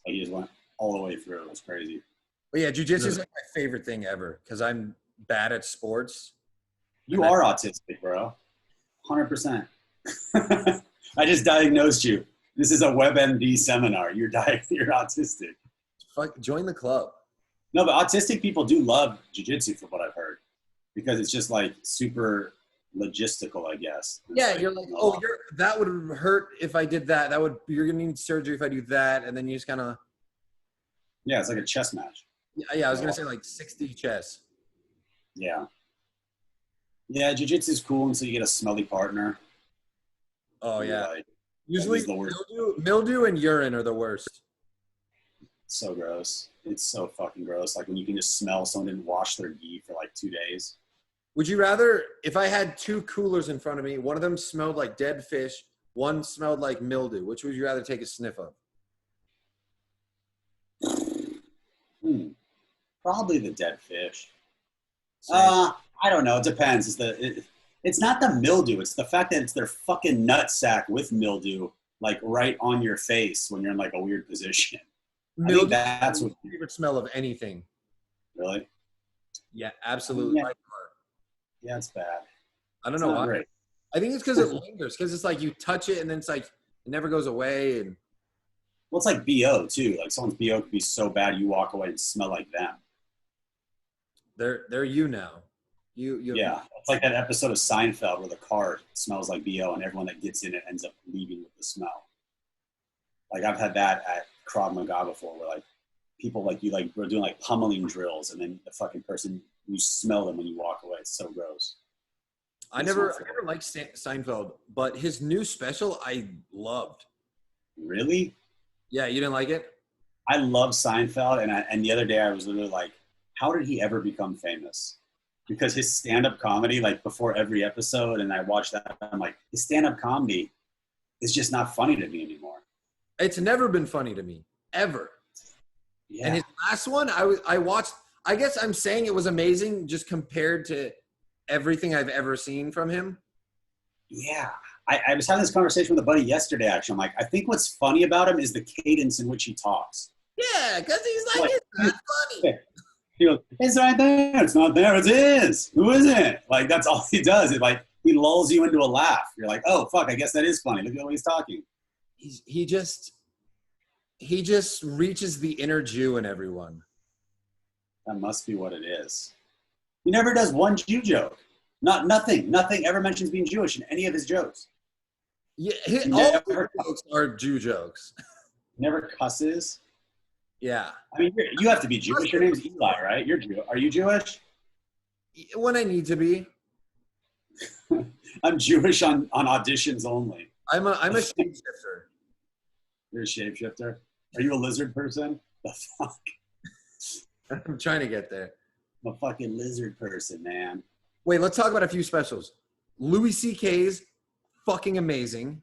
Speaker 2: So he just went all the way through. It was crazy.
Speaker 1: But yeah, jiu-jitsu is like my favorite thing ever because I'm bad at sports.
Speaker 2: You are autistic, bro. 100%. I just diagnosed you. This is a WebMD seminar. You're autistic.
Speaker 1: Fuck, join the club.
Speaker 2: No, but autistic people do love jiu-jitsu from what I've heard because it's just like super logistical, I guess.
Speaker 1: Yeah, you're like, that would hurt if I did that. You're gonna need surgery if I do that, and then you just kind of.
Speaker 2: Yeah, it's like a chess match.
Speaker 1: Yeah, I was gonna say like 60 chess.
Speaker 2: Yeah. Yeah, jiu-jitsu is cool until you get a smelly partner.
Speaker 1: Oh yeah.
Speaker 2: Like,
Speaker 1: usually the worst. Mildew and urine are the worst.
Speaker 2: So gross. It's so fucking gross. Like when you can just smell someone didn't wash their gi for like 2 days.
Speaker 1: Would you rather, if I had 2 coolers in front of me, one of them smelled like dead fish, one smelled like mildew, which would you rather take a sniff of?
Speaker 2: Probably the dead fish. I don't know. It depends. It's not the mildew. It's the fact that it's their fucking nutsack with mildew, like right on your face when you're in like a weird position. I think that's what.
Speaker 1: Favorite smell of anything.
Speaker 2: Really?
Speaker 1: Yeah, absolutely.
Speaker 2: Yeah, yeah, it's bad.
Speaker 1: I don't know why.
Speaker 2: Great.
Speaker 1: I think it's because it lingers. Because it's like you touch it and then it's like it never goes away. And
Speaker 2: well, it's like BO too. Like someone's BO could be so bad you walk away and smell like them.
Speaker 1: They're you now. You
Speaker 2: yeah, it's like that episode of Seinfeld where the car smells like BO and everyone that gets in it ends up leaving with the smell. Like I've had that at Krav Maga before, where like people like you like we're doing like pummeling drills, and then the fucking person you smell them when you walk away. It's so gross.
Speaker 1: I never liked Seinfeld, but his new special I loved.
Speaker 2: Really?
Speaker 1: Yeah, you didn't like it?
Speaker 2: I love Seinfeld, and the other day I was literally like, how did he ever become famous? Because his stand-up comedy, like before every episode, and I watched that, I'm like, his stand-up comedy is just not funny to me anymore.
Speaker 1: It's never been funny to me, ever. Yeah. And his last one, I watched, I guess I'm saying it was amazing just compared to everything I've ever seen from him.
Speaker 2: Yeah. I was having this conversation with a buddy yesterday, actually. I'm like, I think what's funny about him is the cadence in which he talks.
Speaker 1: Yeah, because he's like, it's not funny.
Speaker 2: He goes, it's right there. It's not there. It is. Who is it? Like, that's all he does. It like, he lulls you into a laugh. You're like, oh, fuck, I guess that is funny. Look at the way he's talking.
Speaker 1: He just reaches the inner Jew in everyone.
Speaker 2: That must be what it is. He never does one Jew joke. Nothing ever mentions being Jewish in any of his jokes.
Speaker 1: Yeah, all his jokes are Jew jokes.
Speaker 2: Never cusses.
Speaker 1: Yeah.
Speaker 2: I mean, you have to be Jewish. Your name's Eli, right? You're Jew. Are you Jewish?
Speaker 1: When I need to be.
Speaker 2: I'm Jewish on auditions only.
Speaker 1: I'm a shapeshifter.
Speaker 2: You're a shapeshifter? Are you a lizard person? The fuck?
Speaker 1: I'm trying to get there.
Speaker 2: I'm a fucking lizard person, man.
Speaker 1: Wait, let's talk about a few specials. Louis C.K.'s fucking amazing.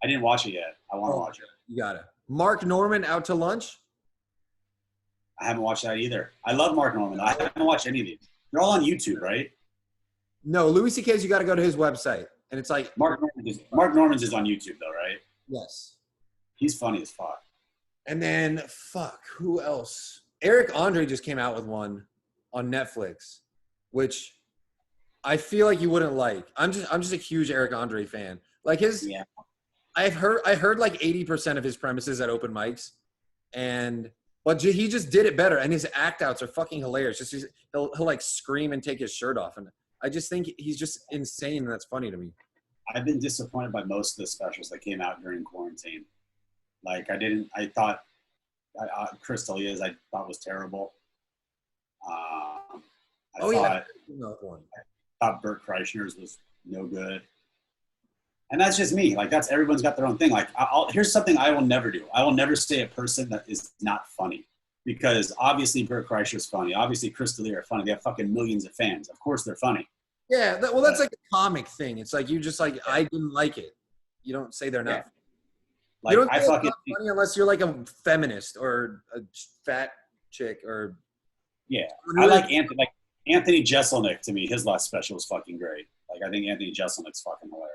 Speaker 2: I didn't watch it yet. I want to watch it.
Speaker 1: You got it. Mark Norman, Out to Lunch.
Speaker 2: I haven't watched that either. I love Mark Norman. I haven't watched any of these. They're all on YouTube, right?
Speaker 1: No, Louis C.K.'s, you got to go to his website. And it's like...
Speaker 2: Mark Norman's is on YouTube, though, right?
Speaker 1: Yes.
Speaker 2: He's funny as fuck.
Speaker 1: And then, who else? Eric Andre just came out with one on Netflix, which I feel like you wouldn't like. I'm just a huge Eric Andre fan. Like his... Yeah. I heard like 80% of his premises at open mics, but he just did it better, and his act outs are fucking hilarious. Just he'll like scream and take his shirt off, and I just think he's just insane, and that's funny to me.
Speaker 2: I've been disappointed by most of the specials that came out during quarantine. Like I thought Chris D'Elia's I thought was terrible. I thought Bert Kreischer's was no good. And that's just me. Like, everyone's got their own thing. Like, here's something I will never do. I will never say a person that is not funny. Because obviously Bert Kreischer's funny. Obviously Chris D'Elia are funny. They have fucking millions of fans. Of course they're funny.
Speaker 1: Yeah, that's like a comic thing. It's like you just like, I didn't like it. You don't say they're not.
Speaker 2: Yeah. Like,
Speaker 1: you don't say it's not funny unless you're like a feminist or a fat chick or...
Speaker 2: Yeah. I like Anthony Jeselnik. To me, his last special was fucking great. Like, I think Anthony Jeselnik's fucking hilarious.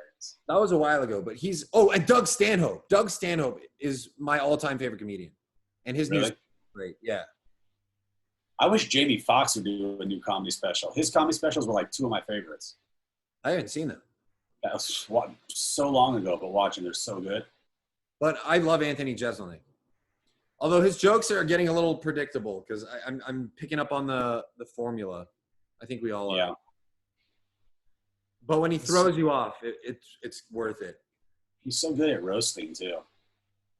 Speaker 1: That was a while ago, but and Doug Stanhope. Doug Stanhope is my all-time favorite comedian. And his music is great, yeah.
Speaker 2: I wish Jamie Foxx would do a new comedy special. His comedy specials were like two of my favorites.
Speaker 1: I haven't seen them.
Speaker 2: That was so long ago, but watching, they're so good.
Speaker 1: But I love Anthony Jeselnik. Although his jokes are getting a little predictable because I'm picking up on the formula. I think we all are.
Speaker 2: Yeah.
Speaker 1: But when he throws you off, it's worth it.
Speaker 2: He's so good at roasting, too.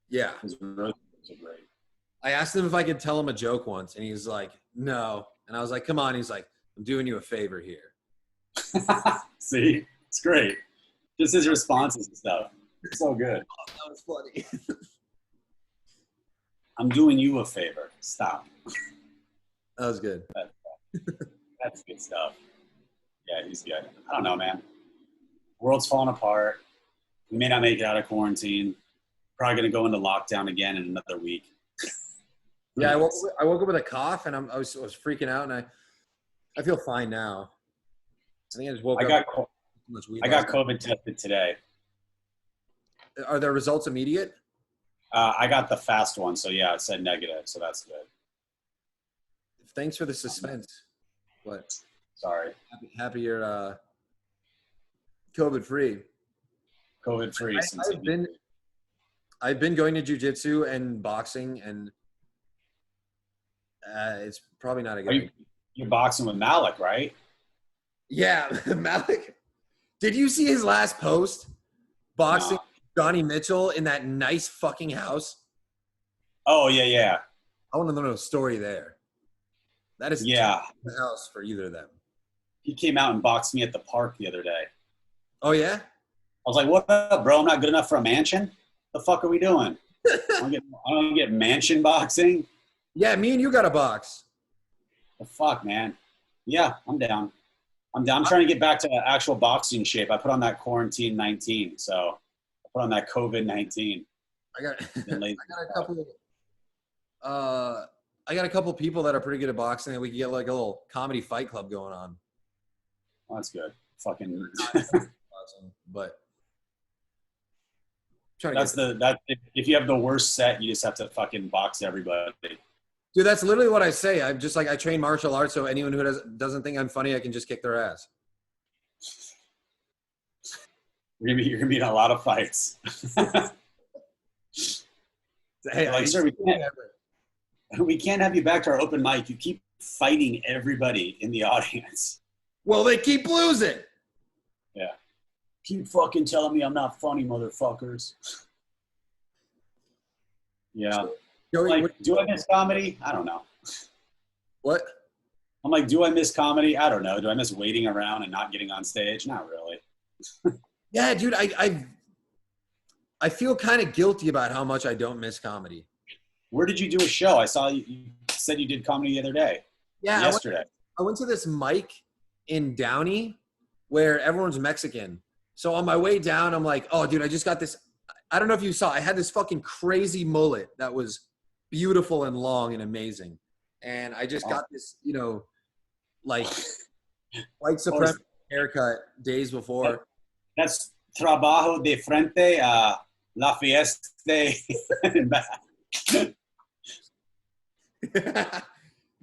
Speaker 1: Yeah.
Speaker 2: His roastings are great.
Speaker 1: I asked him if I could tell him a joke once, and he's like, no. And I was like, come on. He's like, I'm doing you a favor here.
Speaker 2: See? It's great. Just his responses and stuff. It's so good.
Speaker 1: Oh, that was funny.
Speaker 2: I'm doing you a favor. Stop.
Speaker 1: That was good.
Speaker 2: That's good stuff. Yeah, he's good. I don't know, man. World's falling apart. We may not make it out of quarantine. Probably going to go into lockdown again in another week.
Speaker 1: Yeah, I woke up with a cough, and I was freaking out, and I feel fine now. I think I just woke
Speaker 2: I
Speaker 1: up.
Speaker 2: got
Speaker 1: Too much weed
Speaker 2: I got
Speaker 1: last night.
Speaker 2: COVID tested today.
Speaker 1: Are their results immediate?
Speaker 2: I got the fast one, so yeah, it said negative, so that's good.
Speaker 1: Thanks for the suspense. What?
Speaker 2: Sorry.
Speaker 1: Happy you're COVID free.
Speaker 2: COVID free since
Speaker 1: I've been going to jujitsu and boxing, and it's probably not a good idea.
Speaker 2: You're boxing with Malik, right?
Speaker 1: Yeah, Malik. Did you see his last post? Boxing Johnny Mitchell in that nice fucking house.
Speaker 2: Oh yeah.
Speaker 1: I want to know the story there. That is the house for either of them.
Speaker 2: He came out and boxed me at the park the other day.
Speaker 1: Oh yeah?
Speaker 2: I was like, "What up, bro? I'm not good enough for a mansion. The fuck are we doing? I don't get mansion boxing.
Speaker 1: Yeah, me and you got a box.
Speaker 2: The fuck, man. Yeah, I'm down. I'm trying to get back to actual boxing shape. I put on that quarantine 19, so I put on that COVID-19.
Speaker 1: I got a couple people that are pretty good at boxing, and we can get like a little comedy fight club going on.
Speaker 2: Well, that's good. Fucking.
Speaker 1: But
Speaker 2: if you have the worst set, you just have to fucking box everybody.
Speaker 1: Dude, that's literally what I say. I'm just like, I train martial arts, so anyone who doesn't think I'm funny, I can just kick their ass.
Speaker 2: You're gonna be in a lot of fights.
Speaker 1: Hey,
Speaker 2: like, sir, we can't have you back to our open mic. You keep fighting everybody in the audience.
Speaker 1: Well, they keep losing.
Speaker 2: Yeah. Keep fucking telling me I'm not funny, motherfuckers. Yeah.
Speaker 1: Joey,
Speaker 2: like, do I miss comedy? I don't know.
Speaker 1: What?
Speaker 2: I'm like, do I miss comedy? I don't know. Do I miss waiting around and not getting on stage? Not really.
Speaker 1: Yeah, dude, I feel kind of guilty about how much I don't miss comedy.
Speaker 2: Where did you do a show? I saw you said you did comedy the other day.
Speaker 1: Yeah,
Speaker 2: yesterday.
Speaker 1: I went to this mic in Downey where everyone's Mexican. So on my way down, I'm like, oh, dude, I just got this. I don't know if you saw. I had this fucking crazy mullet that was beautiful and long and amazing. And I just got this, like white supremacist haircut days before.
Speaker 2: That's trabajo de frente a la fiesta.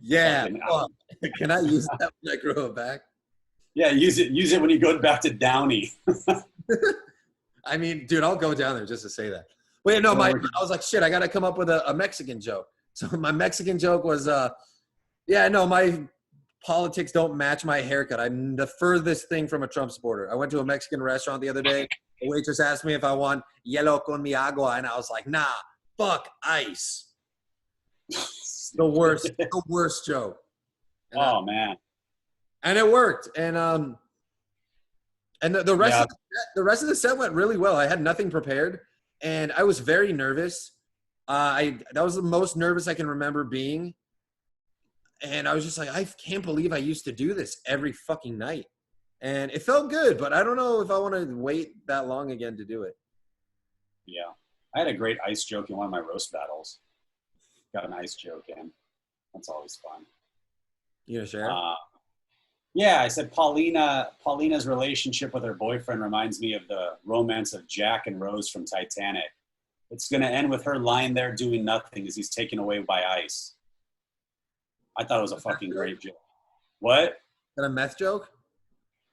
Speaker 1: Yeah. Can I use that when I grow it back?
Speaker 2: Yeah, use it when you go back to Downey.
Speaker 1: I mean, dude, I'll go down there just to say that. Wait, no, I was like, shit, I got to come up with a Mexican joke. So my Mexican joke was, my politics don't match my haircut. I'm the furthest thing from a Trump supporter. I went to a Mexican restaurant the other day. The waitress asked me if I want hielo con mi agua, and I was like, nah, fuck ice. The worst joke. And
Speaker 2: man.
Speaker 1: And it worked. And the rest of the set went really well. I had nothing prepared, and I was very nervous. That was the most nervous I can remember being. And I was just like, I can't believe I used to do this every fucking night. And it felt good, but I don't know if I want to wait that long again to do it.
Speaker 2: Yeah. I had a great ice joke in one of my roast battles. Got an ice joke in. That's always fun.
Speaker 1: You gonna share?
Speaker 2: Yeah, I said Paulina's relationship with her boyfriend reminds me of the romance of Jack and Rose from Titanic. It's going to end with her lying there doing nothing as he's taken away by ice. I thought it was a fucking great joke. What?
Speaker 1: Is that a meth joke?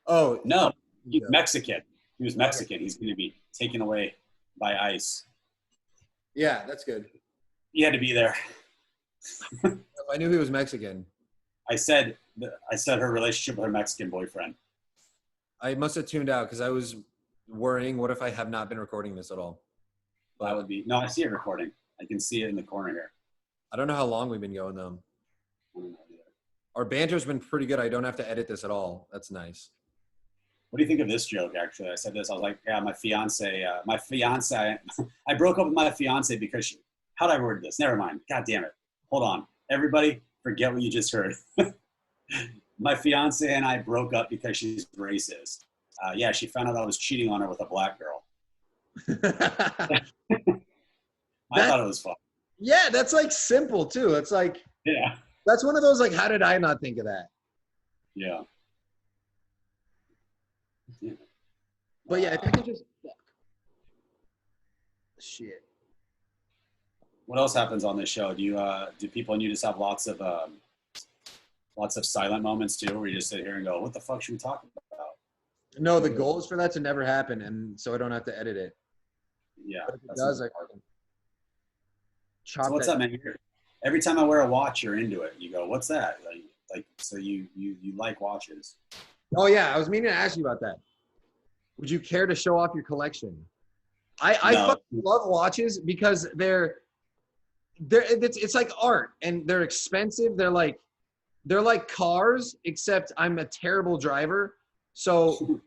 Speaker 1: Oh.
Speaker 2: No, he's Mexican. He was Mexican. He's going to be taken away by ice.
Speaker 1: Yeah, that's good.
Speaker 2: He had to be there.
Speaker 1: I knew he was Mexican.
Speaker 2: I said her relationship with her Mexican boyfriend.
Speaker 1: I must have tuned out because I was worrying, what if I have not been recording this at all?
Speaker 2: But that would be, no, I see it recording. I can see it in the corner here.
Speaker 1: I don't know how long we've been going though. Our banter's been pretty good. I don't have to edit this at all. That's nice.
Speaker 2: What do you think of this joke, actually? I said this. I was like, yeah, my fiance, I broke up with my fiance because how'd I word this? Never mind. God damn it. Hold on. Everybody, forget what you just heard. My fiance and I broke up because she's racist. Yeah, she found out I was cheating on her with a black girl. I thought it was fun.
Speaker 1: Yeah, that's like simple too. It's like,
Speaker 2: yeah,
Speaker 1: that's one of those like, how did I not think of that?
Speaker 2: Yeah.
Speaker 1: But yeah, if I could just shit.
Speaker 2: What else happens on this show? Do people and you just have lots of silent moments too, where you just sit here and go, "What the fuck should we talk about?"
Speaker 1: No, the goal is for that to never happen, and so I don't have to edit it.
Speaker 2: Yeah.
Speaker 1: But if it does, I fucking chop
Speaker 2: So what's
Speaker 1: that.
Speaker 2: up, man? Every time I wear a watch, you're into it. You go, "What's that?" Like so you like watches.
Speaker 1: Oh yeah, I was meaning to ask you about that. Would you care to show off your collection? I
Speaker 2: No.
Speaker 1: fucking love watches because it's like art, and they're expensive. They're like cars, except I'm a terrible driver. So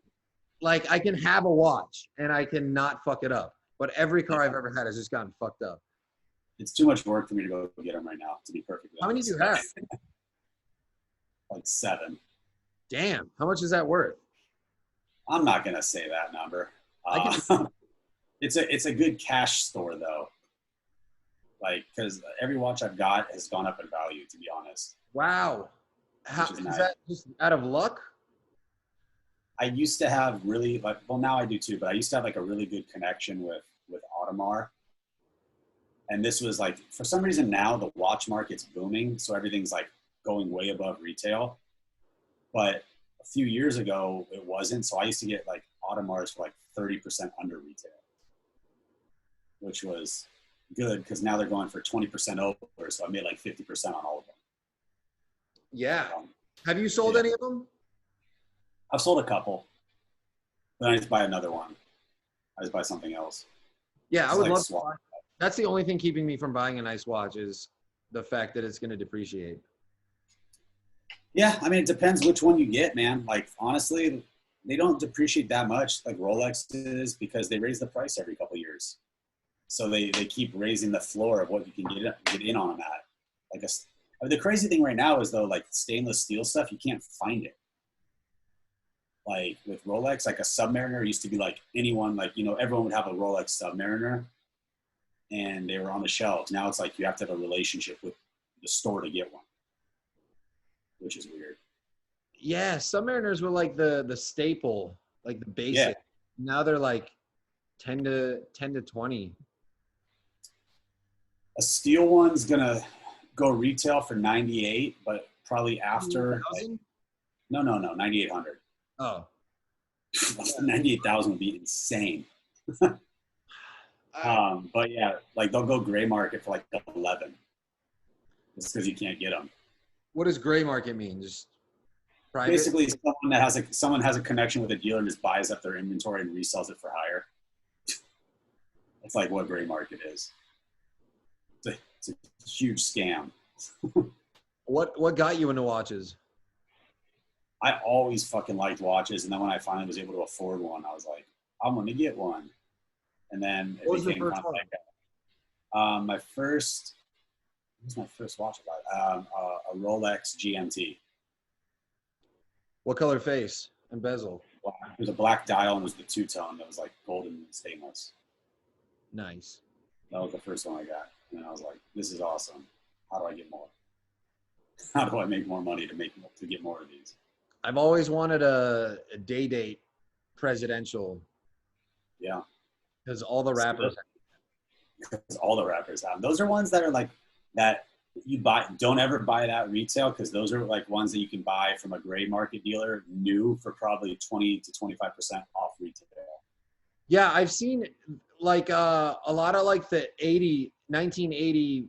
Speaker 1: like I can have a watch and I can not fuck it up. But every car I've ever had has just gotten fucked up.
Speaker 2: It's too much work for me to go get them right now, to be perfectly
Speaker 1: How many
Speaker 2: honest.
Speaker 1: do you have?
Speaker 2: Like 7.
Speaker 1: Damn. How much is that worth?
Speaker 2: I'm not gonna say that number. It's a good cash store though. Like, because every watch I've got has gone up in value, to be honest.
Speaker 1: Wow. How
Speaker 2: Which
Speaker 1: is
Speaker 2: nice.
Speaker 1: that just out of luck?
Speaker 2: I used to have really now I do too, but I used to have like a really good connection with Audemars. And this was like, for some reason now the watch market's booming, so everything's like going way above retail. But a few years ago it wasn't, so I used to get like Audemars for like 30% under retail, which was good because now they're going for 20% over, so I made like 50% on all of them.
Speaker 1: Yeah. Have you sold any of them?
Speaker 2: I've sold a couple. Then I just buy another one. I just buy something else.
Speaker 1: Yeah, I
Speaker 2: It's
Speaker 1: would
Speaker 2: like
Speaker 1: love to
Speaker 2: swap.
Speaker 1: buy. That's the only thing keeping me from buying a nice watch is the fact that it's going to depreciate.
Speaker 2: Yeah, I mean, it depends which one you get, man. Like, honestly, they don't depreciate that much like Rolex is because they raise the price every couple of years. So they keep raising the floor of what you can get in on them at. Like I mean, the crazy thing right now is though, like stainless steel stuff, you can't find it. Like with Rolex, like a Submariner used to be like anyone, like, you know, everyone would have a Rolex Submariner and they were on the shelves. Now it's like you have to have a relationship with the store to get one, which is weird.
Speaker 1: Yeah, Submariners were like the staple, like the basic.
Speaker 2: Yeah.
Speaker 1: Now they're like 10 to 20.
Speaker 2: A steel one's gonna go retail for 98, but probably after. Like, no, 9,800.
Speaker 1: Oh.
Speaker 2: 98,000 would be insane. But yeah, like they'll go gray market for like 11. Just because you can't get them.
Speaker 1: What does gray market mean? Just private?
Speaker 2: Basically, someone has a connection with a dealer and just buys up their inventory and resells it for higher. It's like what gray market is. It's a huge scam.
Speaker 1: What got you into watches?
Speaker 2: I always fucking liked watches, and then when I finally was able to afford one, I was like, I'm gonna get one. And then it
Speaker 1: What was the
Speaker 2: became
Speaker 1: first
Speaker 2: kind of
Speaker 1: one?
Speaker 2: like what was my first watch about? A Rolex GMT.
Speaker 1: What color face and bezel?
Speaker 2: It was a black dial and it was the two-tone that was like golden stainless.
Speaker 1: Nice.
Speaker 2: That was the first one I got. And I was like, this is awesome. How do I get more? How do I make more money to get more of these?
Speaker 1: I've always wanted a day date presidential.
Speaker 2: Yeah.
Speaker 1: Because all the rappers.
Speaker 2: Because all the rappers have. Those are ones that are like that you buy. Don't ever buy it at retail because those are like ones that you can buy from a gray market dealer new for probably 20 to 25% off retail.
Speaker 1: Yeah, I've seen like a lot of like the 1980,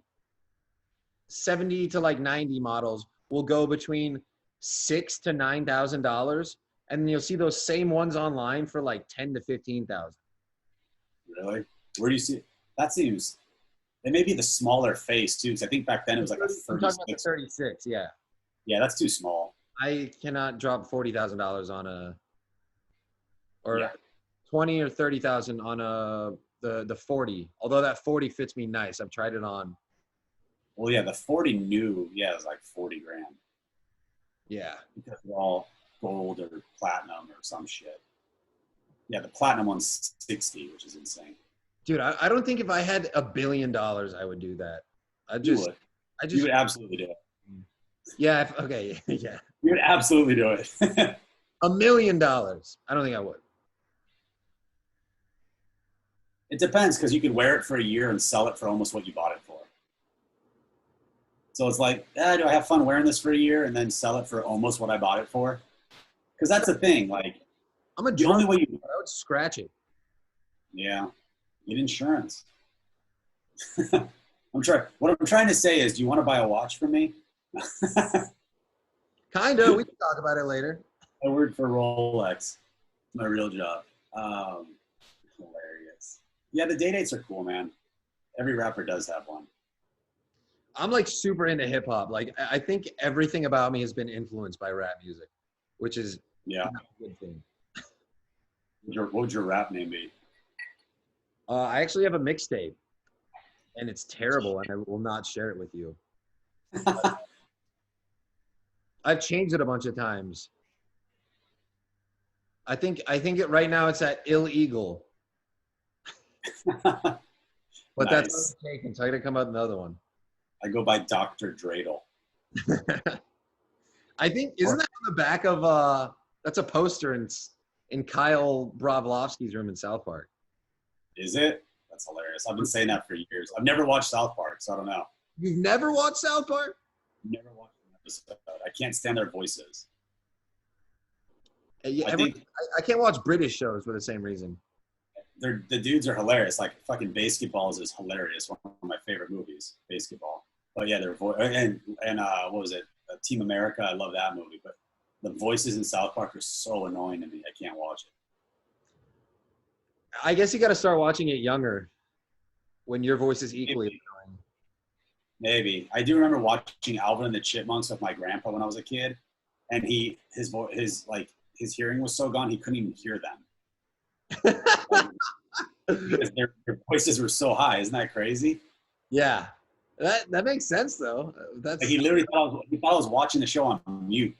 Speaker 1: 70 to like 90 models will go between $6,000 to $9,000, and then you'll see those same ones online for like 10 to 15,000.
Speaker 2: Really? Where do you see it? That seems. It may be the smaller face too, because I think back then it was like a 36.
Speaker 1: I'm talking about the 36, yeah.
Speaker 2: Yeah, that's too small.
Speaker 1: I cannot drop $40,000 on
Speaker 2: Yeah.
Speaker 1: 20 or 30,000 on the 40. Although that 40 fits me nice. I've tried it on.
Speaker 2: Well, yeah, the 40 new, yeah, is like 40 grand.
Speaker 1: Yeah.
Speaker 2: Because they're all gold or platinum or some shit. Yeah, the platinum one's 60, which is insane.
Speaker 1: Dude, I don't think if I had $1 billion, I would do that.
Speaker 2: You would
Speaker 1: I just
Speaker 2: absolutely do it.
Speaker 1: Yeah. Okay. Yeah.
Speaker 2: You would absolutely do it.
Speaker 1: $1 million. I don't think I would.
Speaker 2: It depends, because you could wear it for a year and sell it for almost what you bought it for. So it's like, do I have fun wearing this for a year and then sell it for almost what I bought it for? Because that's the thing. Like,
Speaker 1: I'm a
Speaker 2: the only way you,
Speaker 1: I would scratch it.
Speaker 2: yeah, get insurance. What I'm trying to say is, do you want to buy a watch from me?
Speaker 1: Kinda. We can talk about it later.
Speaker 2: I work for Rolex. It's my real job. Hilarious. Yeah, the day dates are cool, man. Every rapper does have one.
Speaker 1: I'm like super into hip hop. Like I think everything about me has been influenced by rap music, which is
Speaker 2: Yeah.
Speaker 1: not a good thing.
Speaker 2: What would your rap name be?
Speaker 1: I actually have a mixtape, and it's terrible, and I will not share it with you. I've changed it a bunch of times. I think right now it's at illegal. But
Speaker 2: Nice.
Speaker 1: that's taken, so I gotta come out with another one.
Speaker 2: I go by Dr. Dreidel.
Speaker 1: I think isn't that on the back of that's a poster in Kyle Bravlovsky's room in South Park.
Speaker 2: Is it? That's hilarious. I've been saying that for years. I've never watched South Park, so I don't know.
Speaker 1: You've never watched South Park?
Speaker 2: Never watched an episode. I can't stand their voices.
Speaker 1: Yeah,
Speaker 2: I
Speaker 1: I can't watch British shows for the same reason.
Speaker 2: The dudes are hilarious. Like fucking Basketballs is hilarious. One of my favorite movies, Basketball. But yeah, their voice and what was it? Team America. I love that movie. But the voices in South Park are so annoying to me. I can't watch it.
Speaker 1: I guess you got to start watching it younger, when your voice is equally annoying.
Speaker 2: Maybe. I do remember watching Alvin and the Chipmunks with my grandpa when I was a kid, and his hearing was so gone he couldn't even hear them. Because their voices were so high. Isn't that crazy?
Speaker 1: Yeah, that makes sense though. That's
Speaker 2: Like he literally thought I was watching the show on mute.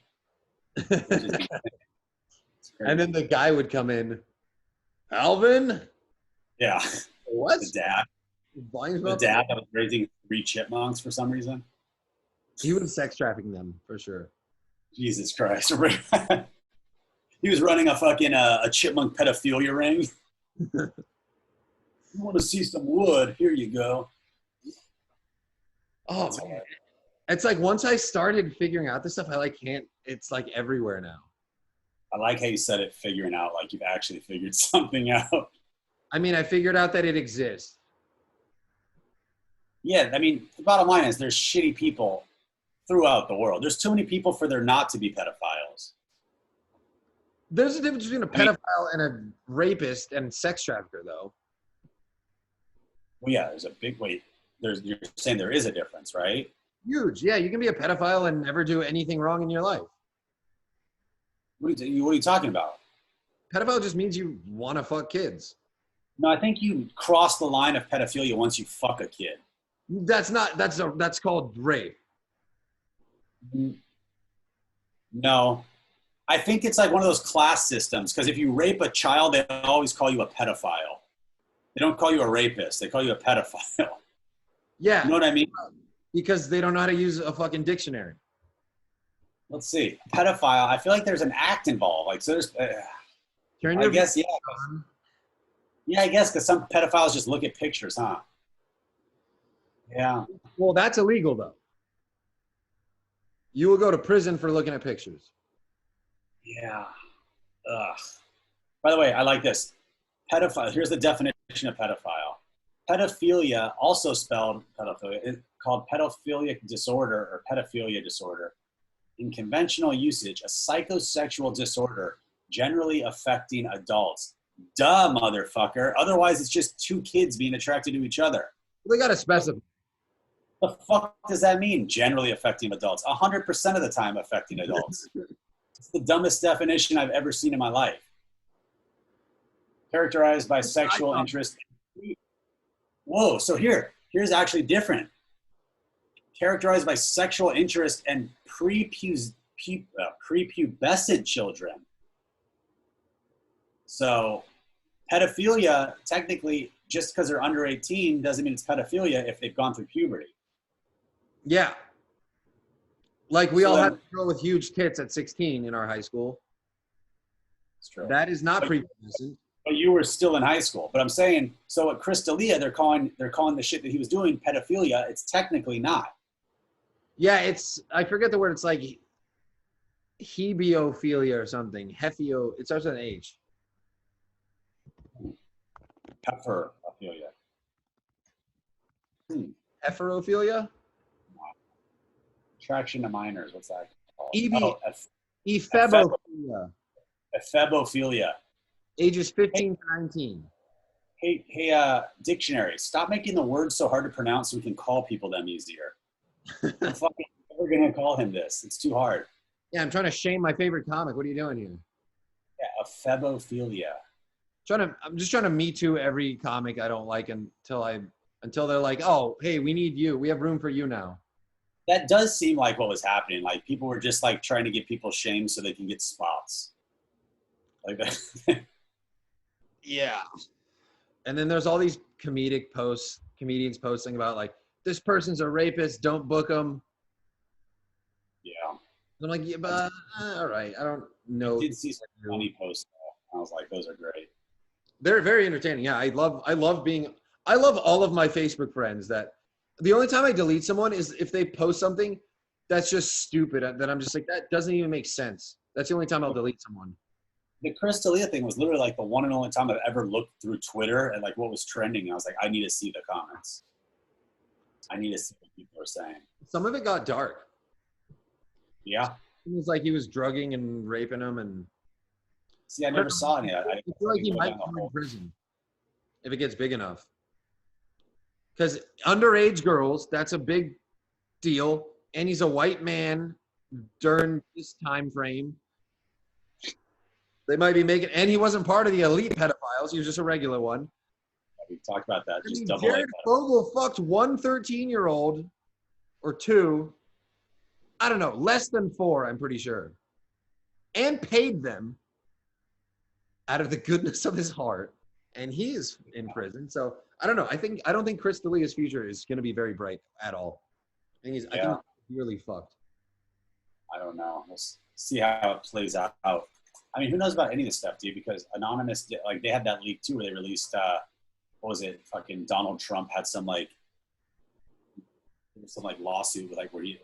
Speaker 1: and then the guy would come in, Alvin.
Speaker 2: Yeah.
Speaker 1: What?
Speaker 2: The dad. The dad that was raising 3 chipmunks for some reason.
Speaker 1: He was sex trafficking them for sure.
Speaker 2: Jesus Christ. He was running a fucking a chipmunk pedophilia ring. You want to see some wood? Here you go.
Speaker 1: Oh man. It's like once I started figuring out this stuff, I like can't. It's like everywhere now.
Speaker 2: I like how you said it, figuring out like you've actually figured something out.
Speaker 1: I mean, I figured out that it exists.
Speaker 2: Yeah, I mean, the bottom line is there's shitty people throughout the world. There's too many people for there not to be pedophiles.
Speaker 1: There's a difference between a pedophile and a rapist and sex trafficker, though.
Speaker 2: Well, yeah, there's a big wait. You're saying there is a difference, right?
Speaker 1: Huge. Yeah, you can be a pedophile and never do anything wrong in your life.
Speaker 2: What are you talking about?
Speaker 1: Pedophile just means you want to fuck kids.
Speaker 2: No, I think you cross the line of pedophilia once you fuck a kid.
Speaker 1: That's called rape.
Speaker 2: No. I think it's like one of those class systems, because if you rape a child, they always call you a pedophile. They don't call you a rapist. They call you a pedophile.
Speaker 1: Yeah.
Speaker 2: You know what I mean?
Speaker 1: Because they don't know how to use a fucking dictionary.
Speaker 2: Let's see. Pedophile, I feel like there's an act involved. Like, so there's,
Speaker 1: Turn
Speaker 2: I
Speaker 1: your
Speaker 2: guess, yeah. Yeah, I guess, because some pedophiles just look at pictures, huh? Yeah.
Speaker 1: Well, that's illegal, though. You will go to prison for looking at pictures.
Speaker 2: Yeah. Ugh. By the way, I like this. Pedophile. Here's the definition of pedophile. Pedophilia, also spelled pedophilia, is called pedophilic disorder or pedophilia disorder. In conventional usage, a psychosexual disorder generally affecting adults. Duh, motherfucker. Otherwise, it's just 2 kids being attracted to each other.
Speaker 1: They got to specify.
Speaker 2: The fuck does that mean? Generally affecting adults. 100% of the time affecting adults. It's the dumbest definition I've ever seen in my life. Characterized by sexual interest. Whoa, so here's actually different. Characterized by sexual interest and prepubescent children. So pedophilia, technically, just because they're under 18 doesn't mean it's pedophilia if they've gone through puberty.
Speaker 1: Yeah. Like we
Speaker 2: So
Speaker 1: all
Speaker 2: then-
Speaker 1: had a girl with huge tits at 16 in our high school.
Speaker 2: It's true.
Speaker 1: That is not
Speaker 2: But-
Speaker 1: prepubescent.
Speaker 2: But you were still in high school. But I'm saying, so at Chris D'Elia, they're calling the shit that he was doing pedophilia. It's technically not.
Speaker 1: Yeah, it's, I forget the word. It's like hebiophilia or something. Hefio. It starts with an H.
Speaker 2: Heiferophilia.
Speaker 1: Heterophilia?
Speaker 2: Attraction to minors. What's that called?
Speaker 1: EB.
Speaker 2: Oh,
Speaker 1: Ephebophilia.
Speaker 2: ephebophilia.
Speaker 1: Ages 15 to 19.
Speaker 2: Hey, dictionary. Stop making the words so hard to pronounce so we can call people them easier. I'm fucking never gonna call him this. It's too hard.
Speaker 1: Yeah, I'm trying to shame my favorite comic. What are you doing here?
Speaker 2: Yeah, ephebophilia.
Speaker 1: I'm just trying to Me Too every comic I don't like until they're like, oh, hey, we need you. We have room for you now.
Speaker 2: That does seem like what was happening. Like people were just like trying to get people shamed so they can get spots. Like that.
Speaker 1: Yeah. And then there's all these comedians posting about like, this person's a rapist, don't book them.
Speaker 2: Yeah.
Speaker 1: I'm like, yeah, but all right, I don't know.
Speaker 2: I did see some funny posts. I was like, those are great.
Speaker 1: They're very entertaining. Yeah, I love all of my Facebook friends. That the only time I delete someone is if they post something that's just stupid. That I'm just like, that doesn't even make sense. That's the only time I'll delete someone.
Speaker 2: The Chris D'Elia thing was literally like the one and only time I've ever looked through Twitter and like what was trending. And I was like, I need to see the comments. I need to see what people are saying.
Speaker 1: Some of it got dark.
Speaker 2: Yeah.
Speaker 1: It was like he was drugging and raping them, and
Speaker 2: See, I never saw any of that.
Speaker 1: I feel like he might go to prison if it gets big enough. Because underage girls, that's a big deal, and he's a white man during this time frame. They might be making, and he wasn't part of the elite pedophiles. He was just a regular one.
Speaker 2: We talked about that.
Speaker 1: I
Speaker 2: Just
Speaker 1: mean,
Speaker 2: double
Speaker 1: Jared Fogle fucked one 13-year-old or two. I don't know, less than 4, I'm pretty sure, and paid them out of the goodness of his heart, and he is in prison. So I don't know. I don't think Chris D'Elia's future is going to be very bright at all. I think he's really fucked.
Speaker 2: I don't know. We'll see how it plays out. I mean, who knows about any of this stuff, dude? Because Anonymous, like, they had that leak too, where they released, what was it? Fucking Donald Trump had some lawsuit, like where he,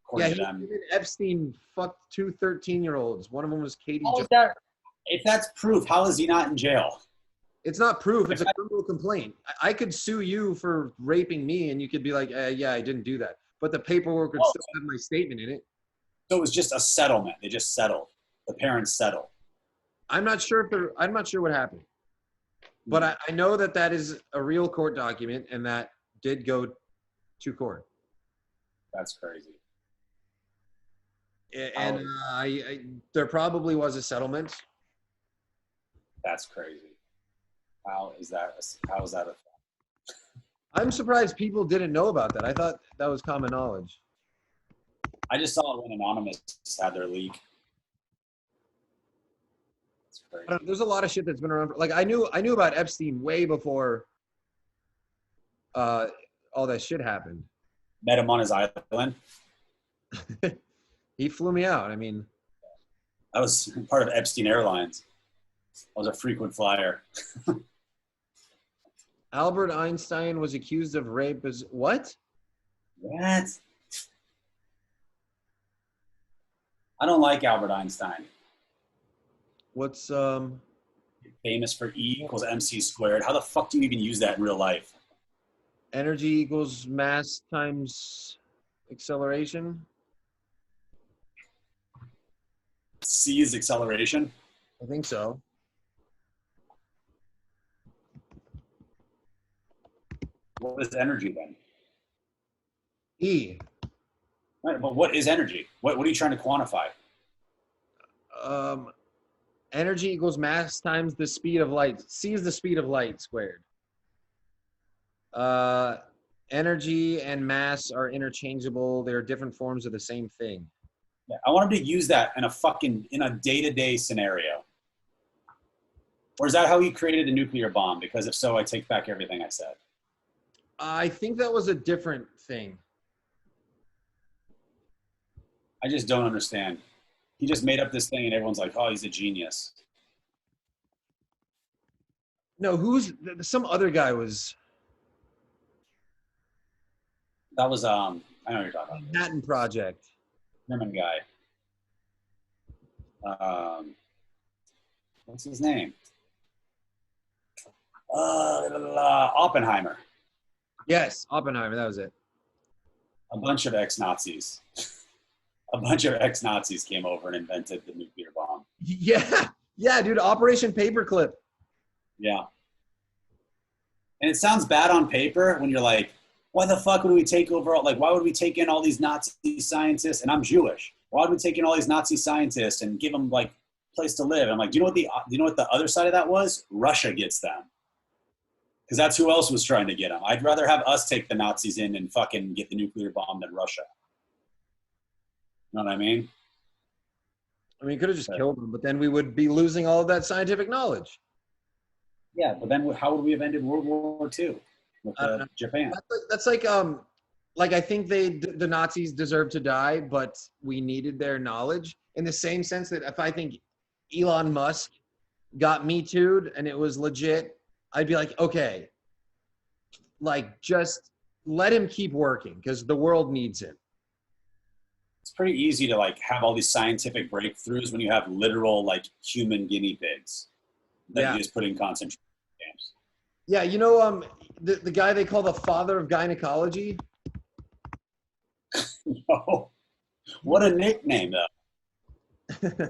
Speaker 2: according to them.
Speaker 1: Epstein fucked 2 13-year-olds. One of them was Katie.
Speaker 2: If that's proof, how is he not in jail?
Speaker 1: It's not proof. It's a criminal complaint. I could sue you for raping me, and you could be like, yeah, I didn't do that. But the paperwork would still have my statement in it.
Speaker 2: So it was just a settlement. They just settled. The parents settled.
Speaker 1: I'm not sure what happened. But I know that is a real court document, and that did go to court.
Speaker 2: That's crazy.
Speaker 1: And there probably was a settlement.
Speaker 2: That's crazy. How is that a thing?
Speaker 1: I'm surprised people didn't know about that. I thought that was common knowledge.
Speaker 2: I just saw it when Anonymous had their leak. It's crazy.
Speaker 1: There's a lot of shit that's been around. Like I knew about Epstein way before all that shit happened.
Speaker 2: Met him on his island.
Speaker 1: He flew me out. I mean,
Speaker 2: I was part of Epstein Airlines. I was a frequent flyer.
Speaker 1: Albert Einstein was accused of rape as what?
Speaker 2: What? I don't like Albert Einstein.
Speaker 1: What's
Speaker 2: Famous for E equals MC squared. How the fuck do you even use that in real life?
Speaker 1: energy equals mass times acceleration?
Speaker 2: C is acceleration.
Speaker 1: I think so.
Speaker 2: What is energy then?
Speaker 1: E.
Speaker 2: Right, but what is energy? What are you trying to quantify?
Speaker 1: Energy equals mass times the speed of light. C is the speed of light squared. Energy and mass are interchangeable. They're different forms of the same thing.
Speaker 2: Yeah, I want him to use that in a day-to-day scenario. Or is that how he created a nuclear bomb? Because if so, I take back everything I said.
Speaker 1: I think that was a different thing.
Speaker 2: I just don't understand. He just made up this thing and everyone's like, oh, he's a genius.
Speaker 1: No, some other guy was.
Speaker 2: That was, I know what you're talking about.
Speaker 1: Manhattan Project.
Speaker 2: German guy. What's his name? Oppenheimer.
Speaker 1: Yes, Oppenheimer, that was it.
Speaker 2: A bunch of ex-Nazis. A bunch of ex-Nazis came over and invented the nuclear bomb.
Speaker 1: Yeah, yeah, dude, Operation Paperclip.
Speaker 2: Yeah. And it sounds bad on paper when you're like, why the fuck would we take over, like, why would we take in all these Nazi scientists? And I'm Jewish. Why would we take in all these Nazi scientists and give them, like, place to live? And I'm like, do you know what the other side of that was? Russia gets them. Because that's who else was trying to get them. I'd rather have us take the Nazis in and fucking get the nuclear bomb than Russia. You know what I mean?
Speaker 1: I mean, you could have just killed them, but then we would be losing all of that scientific knowledge.
Speaker 2: Yeah, but then how would we have ended World War II with Japan?
Speaker 1: That's like I think the Nazis deserve to die, but we needed their knowledge in the same sense that if I think Elon Musk got Me Too'd and it was legit, I'd be like, okay, like just let him keep working because the world needs him.
Speaker 2: It's pretty easy to like have all these scientific breakthroughs when you have literal like human guinea pigs that you just put in concentration camps.
Speaker 1: Yeah, you know, the guy they call the father of gynecology.
Speaker 2: No, what a nickname though.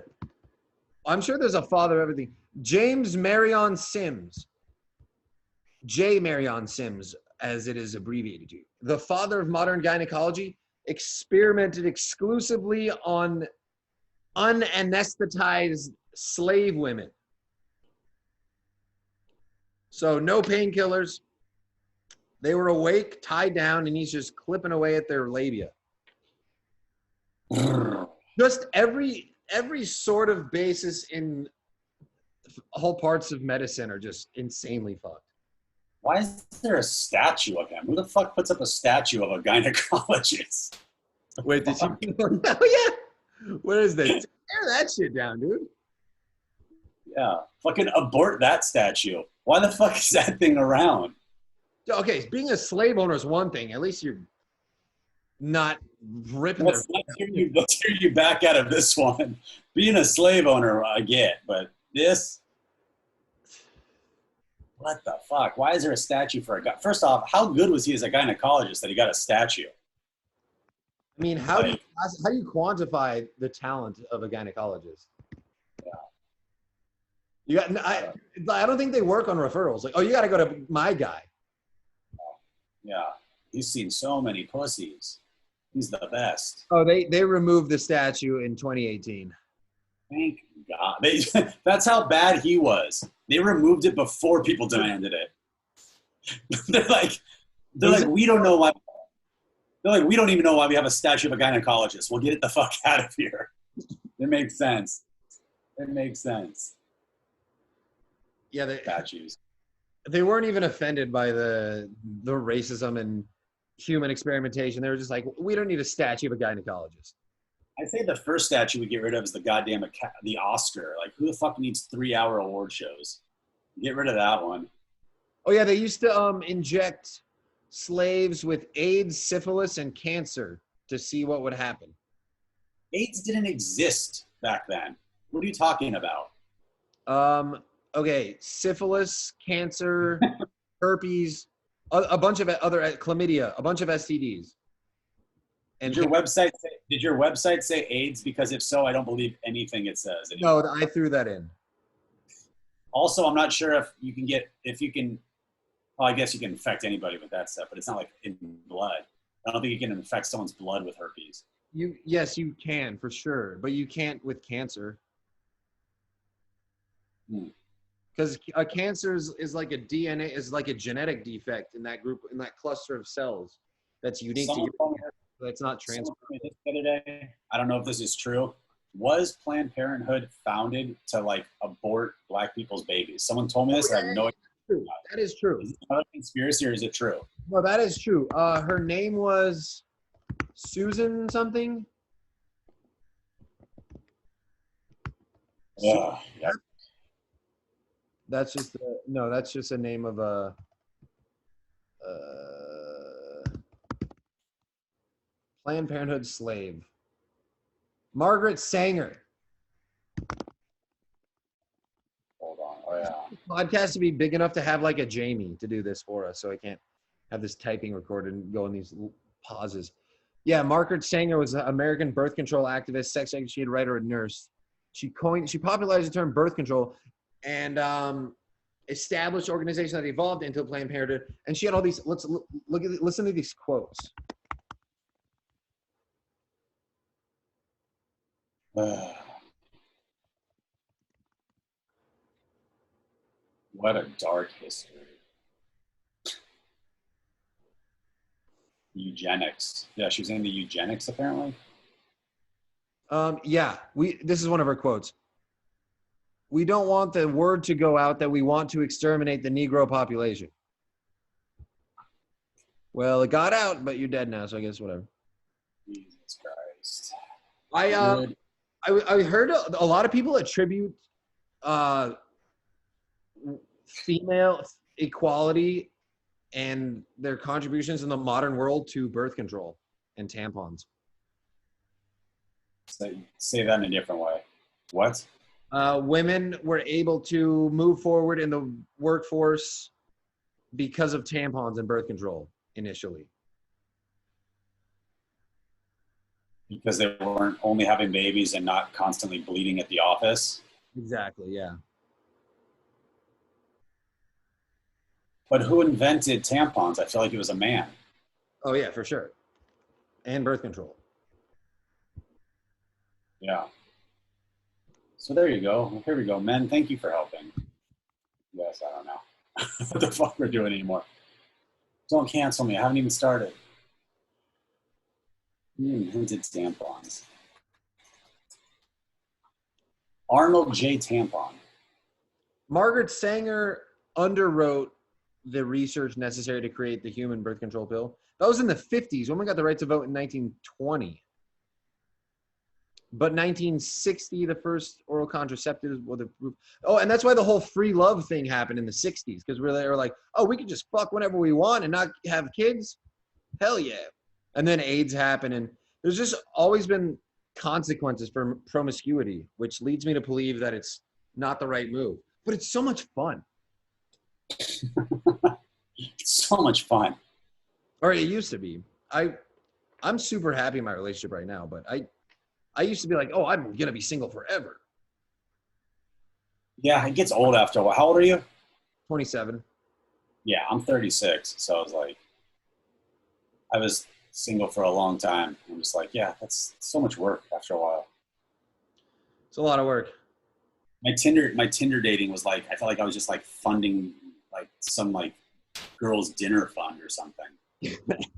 Speaker 1: I'm sure there's a father of everything. James Marion Sims. J. Marion Sims, as it is abbreviated to. The father of modern gynecology experimented exclusively on unanesthetized slave women. So no painkillers. They were awake, tied down, and he's just clipping away at their labia. Just every sort of basis in all parts of medicine are just insanely fucked.
Speaker 2: Why is there a statue of him? Who the fuck puts up a statue of a gynecologist?
Speaker 1: Wait, did you? Oh yeah. What is this? Tear that shit down, dude.
Speaker 2: Yeah, fucking abort that statue. Why the fuck is that thing around?
Speaker 1: Okay, being a slave owner is one thing. At least you're not ripping
Speaker 2: Let's hear you back out of this one. Being a slave owner, I get, but this. What the fuck? Why is there a statue for a guy? First off, how good was he as a gynecologist that he got a statue?
Speaker 1: I mean, how do you quantify the talent of a gynecologist? Yeah. I don't think they work on referrals. Like, oh, you got to go to my guy.
Speaker 2: Yeah. He's seen so many pussies. He's the best.
Speaker 1: Oh, they removed the statue in 2018.
Speaker 2: Thank God. That's how bad he was. They removed it before people demanded it. They're like, we don't know why. They're like, we don't even know why we have a statue of a gynecologist. We'll get it the fuck out of here. It makes sense. It makes sense.
Speaker 1: Yeah,
Speaker 2: statues.
Speaker 1: They weren't even offended by the racism and human experimentation. They were just like, we don't need a statue of a gynecologist.
Speaker 2: I'd say the first statue we get rid of is the goddamn the Oscar. Like, who the fuck needs 3-hour award shows? Get rid of that one.
Speaker 1: Oh yeah, they used to inject slaves with AIDS, syphilis, and cancer to see what would happen.
Speaker 2: AIDS didn't exist back then. What are you talking about?
Speaker 1: Okay, syphilis, cancer, herpes, a bunch of other chlamydia, a bunch of STDs. And
Speaker 2: did your website say AIDS? Because if so, I don't believe anything it says anymore.
Speaker 1: No, I threw that in.
Speaker 2: Also, I'm not sure if you can, well, I guess you can infect anybody with that stuff, but it's not like in blood. I don't think you can infect someone's blood with herpes.
Speaker 1: Yes, you can for sure, but you can't with cancer. Because a cancer is like a DNA, is like a genetic defect in that group, in that cluster of cells that's unique to you. That's not transferred.
Speaker 2: The other day, I don't know if this is true. Was Planned Parenthood founded to like abort black people's babies? Someone told me this. I have no idea.
Speaker 1: That is true.
Speaker 2: Is it not a conspiracy or is it true?
Speaker 1: No, that is true. Her name was Susan something.
Speaker 2: Yeah.
Speaker 1: That's just no. That's just a name of a. Planned Parenthood slave. Margaret Sanger.
Speaker 2: Hold on. Oh yeah.
Speaker 1: Podcast to be big enough to have like a Jamie to do this for us, so I can't have this typing recorded and go in these pauses. Yeah, Margaret Sanger was an American birth control activist, sex educated writer, and nurse. She popularized the term birth control and established organizations that evolved into Planned Parenthood. And she had all these. Listen to these quotes.
Speaker 2: What a dark history. Eugenics. Yeah, she was into eugenics apparently.
Speaker 1: Yeah, this is one of her quotes. We don't want the word to go out that we want to exterminate the Negro population. Well, it got out, but you're dead now, so I guess whatever.
Speaker 2: Jesus Christ.
Speaker 1: I heard a lot of people attribute female equality and their contributions in the modern world to birth control and tampons.
Speaker 2: Say that in a different way. What?
Speaker 1: Women were able to move forward in the workforce because of tampons and birth control initially.
Speaker 2: Because they weren't only having babies and not constantly bleeding at the office.
Speaker 1: Exactly, yeah.
Speaker 2: But who invented tampons? I feel like it was a man.
Speaker 1: Oh yeah, for sure. And birth control.
Speaker 2: Yeah. So there you go. Here we go. Men, thank you for helping. Yes, I don't know what the fuck we're doing anymore. Don't cancel me. I haven't even started. Who invented tampons? Arnold J. Tampon.
Speaker 1: Margaret Sanger underwrote the research necessary to create the human birth control pill. That was in the 50s. Women got the right to vote in 1920. But 1960, the first oral contraceptives were approved. Oh, and that's why the whole free love thing happened in the 60s, because they were like, oh, we can just fuck whenever we want and not have kids? Hell yeah. And then AIDS happened, and there's just always been consequences for promiscuity, which leads me to believe that it's not the right move. But it's so much fun.
Speaker 2: It's so much fun.
Speaker 1: Or it used to be. I'm super happy in my relationship right now, but I used to be like, oh, I'm going to be single forever.
Speaker 2: Yeah, it gets old after a while. How old are you?
Speaker 1: 27.
Speaker 2: Yeah, I'm 36. So I was like, I was single for a long time. I'm just like, yeah, that's so much work after a while.
Speaker 1: It's a lot of work.
Speaker 2: My Tinder dating was like, I felt like I was just like funding like some like girls' dinner fund or something. Like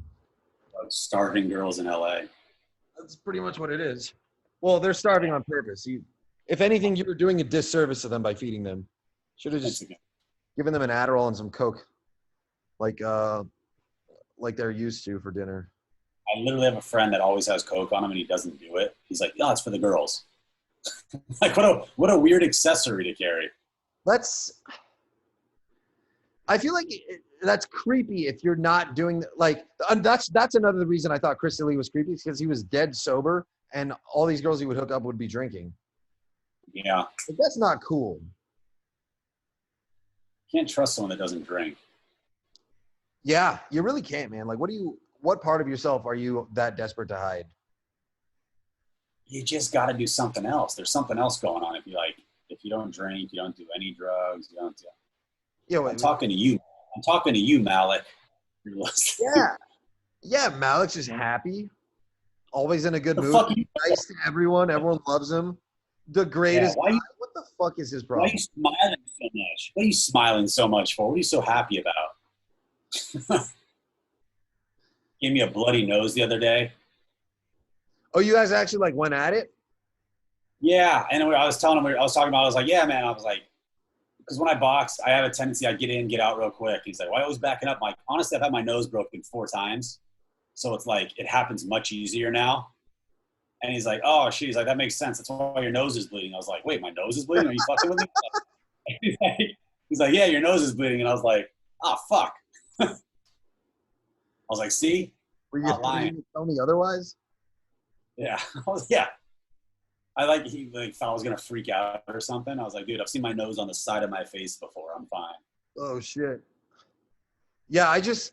Speaker 2: starving girls in LA.
Speaker 1: That's pretty much what it is. Well, they're starving on purpose. If anything, you were doing a disservice to them by feeding them. Should have just given them an Adderall and some Coke, like they're used to for dinner.
Speaker 2: I literally have a friend that always has Coke on him and he doesn't do it. He's like, no, it's for the girls. Like what a weird accessory to carry.
Speaker 1: I feel like that's creepy if you're not doing that's another reason I thought Chris Lee was creepy, because he was dead sober and all these girls he would hook up would be drinking.
Speaker 2: Yeah.
Speaker 1: But that's not cool.
Speaker 2: Can't trust someone that doesn't drink.
Speaker 1: Yeah, you really can't, man. Like, what part of yourself are you that desperate to hide?
Speaker 2: You just got to do something else. There's something else going on. If you don't drink, you don't do any drugs, you don't do.
Speaker 1: Yeah,
Speaker 2: I'm talking to you. I'm talking to you, Malik.
Speaker 1: Yeah, Malik's just happy, always in a good mood, nice to everyone. Everyone loves him. The greatest. Yeah, what the fuck is his problem?
Speaker 2: Why are you smiling so much? What are you smiling so much for? What are you so happy about? Gave me a bloody nose the other day.
Speaker 1: Oh, you guys actually like went at it?
Speaker 2: Yeah, and I was talking about, I was like, yeah, man. I was like, because when I box, I have a tendency, I get in, get out real quick. He's like, why are you always backing up? I'm like, honestly, I've had my nose broken 4 times. So it's like, it happens much easier now. And he's like, oh, shit. He's like, that makes sense. That's why your nose is bleeding. I was like, wait, my nose is bleeding? Are you fucking with me? He's like, yeah, your nose is bleeding. And I was like, oh, fuck. I was like, see?
Speaker 4: Were you
Speaker 2: Not lying.
Speaker 4: going to tell me otherwise?
Speaker 2: Yeah. He thought I was going to freak out or something. I was like, dude, I've seen my nose on the side of my face before. I'm fine.
Speaker 4: Oh, shit. Yeah, I just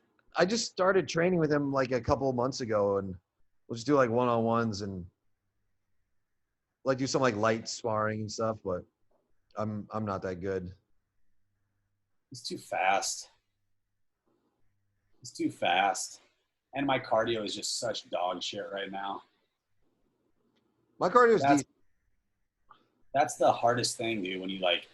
Speaker 4: started training with him like a couple of months ago, and we'll just do like one-on-ones and like do some like light sparring and stuff, but I'm not that good.
Speaker 2: He's too fast. And my cardio is just such dog shit right now.
Speaker 4: My cardio is decent.
Speaker 2: That's the hardest thing, dude. When you like,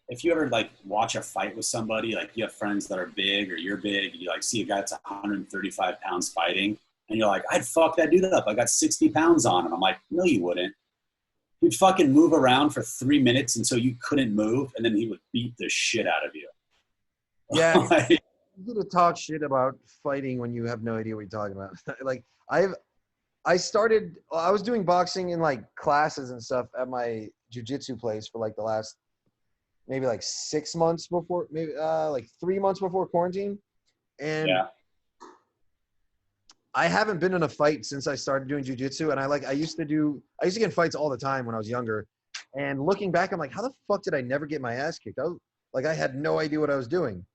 Speaker 2: if you ever like watch a fight with somebody, like you have friends that are big or you're big, you like see a guy that's 135 pounds fighting, and you're like, I'd fuck that dude up. I got 60 pounds on him. I'm like, no, you wouldn't. You'd fucking move around for 3 minutes until you couldn't move, and then he would beat the shit out of you.
Speaker 4: Yeah. It's easy to talk shit about fighting when you have no idea what you're talking about. Like I was doing boxing in like classes and stuff at my jiu-jitsu place for like the last maybe like 6 months before, maybe like 3 months before quarantine. And
Speaker 2: yeah.
Speaker 4: I haven't been in a fight since I started doing jiu-jitsu. And I used to get in fights all the time when I was younger. And looking back, I'm like, how the fuck did I never get my ass kicked? I had no idea what I was doing.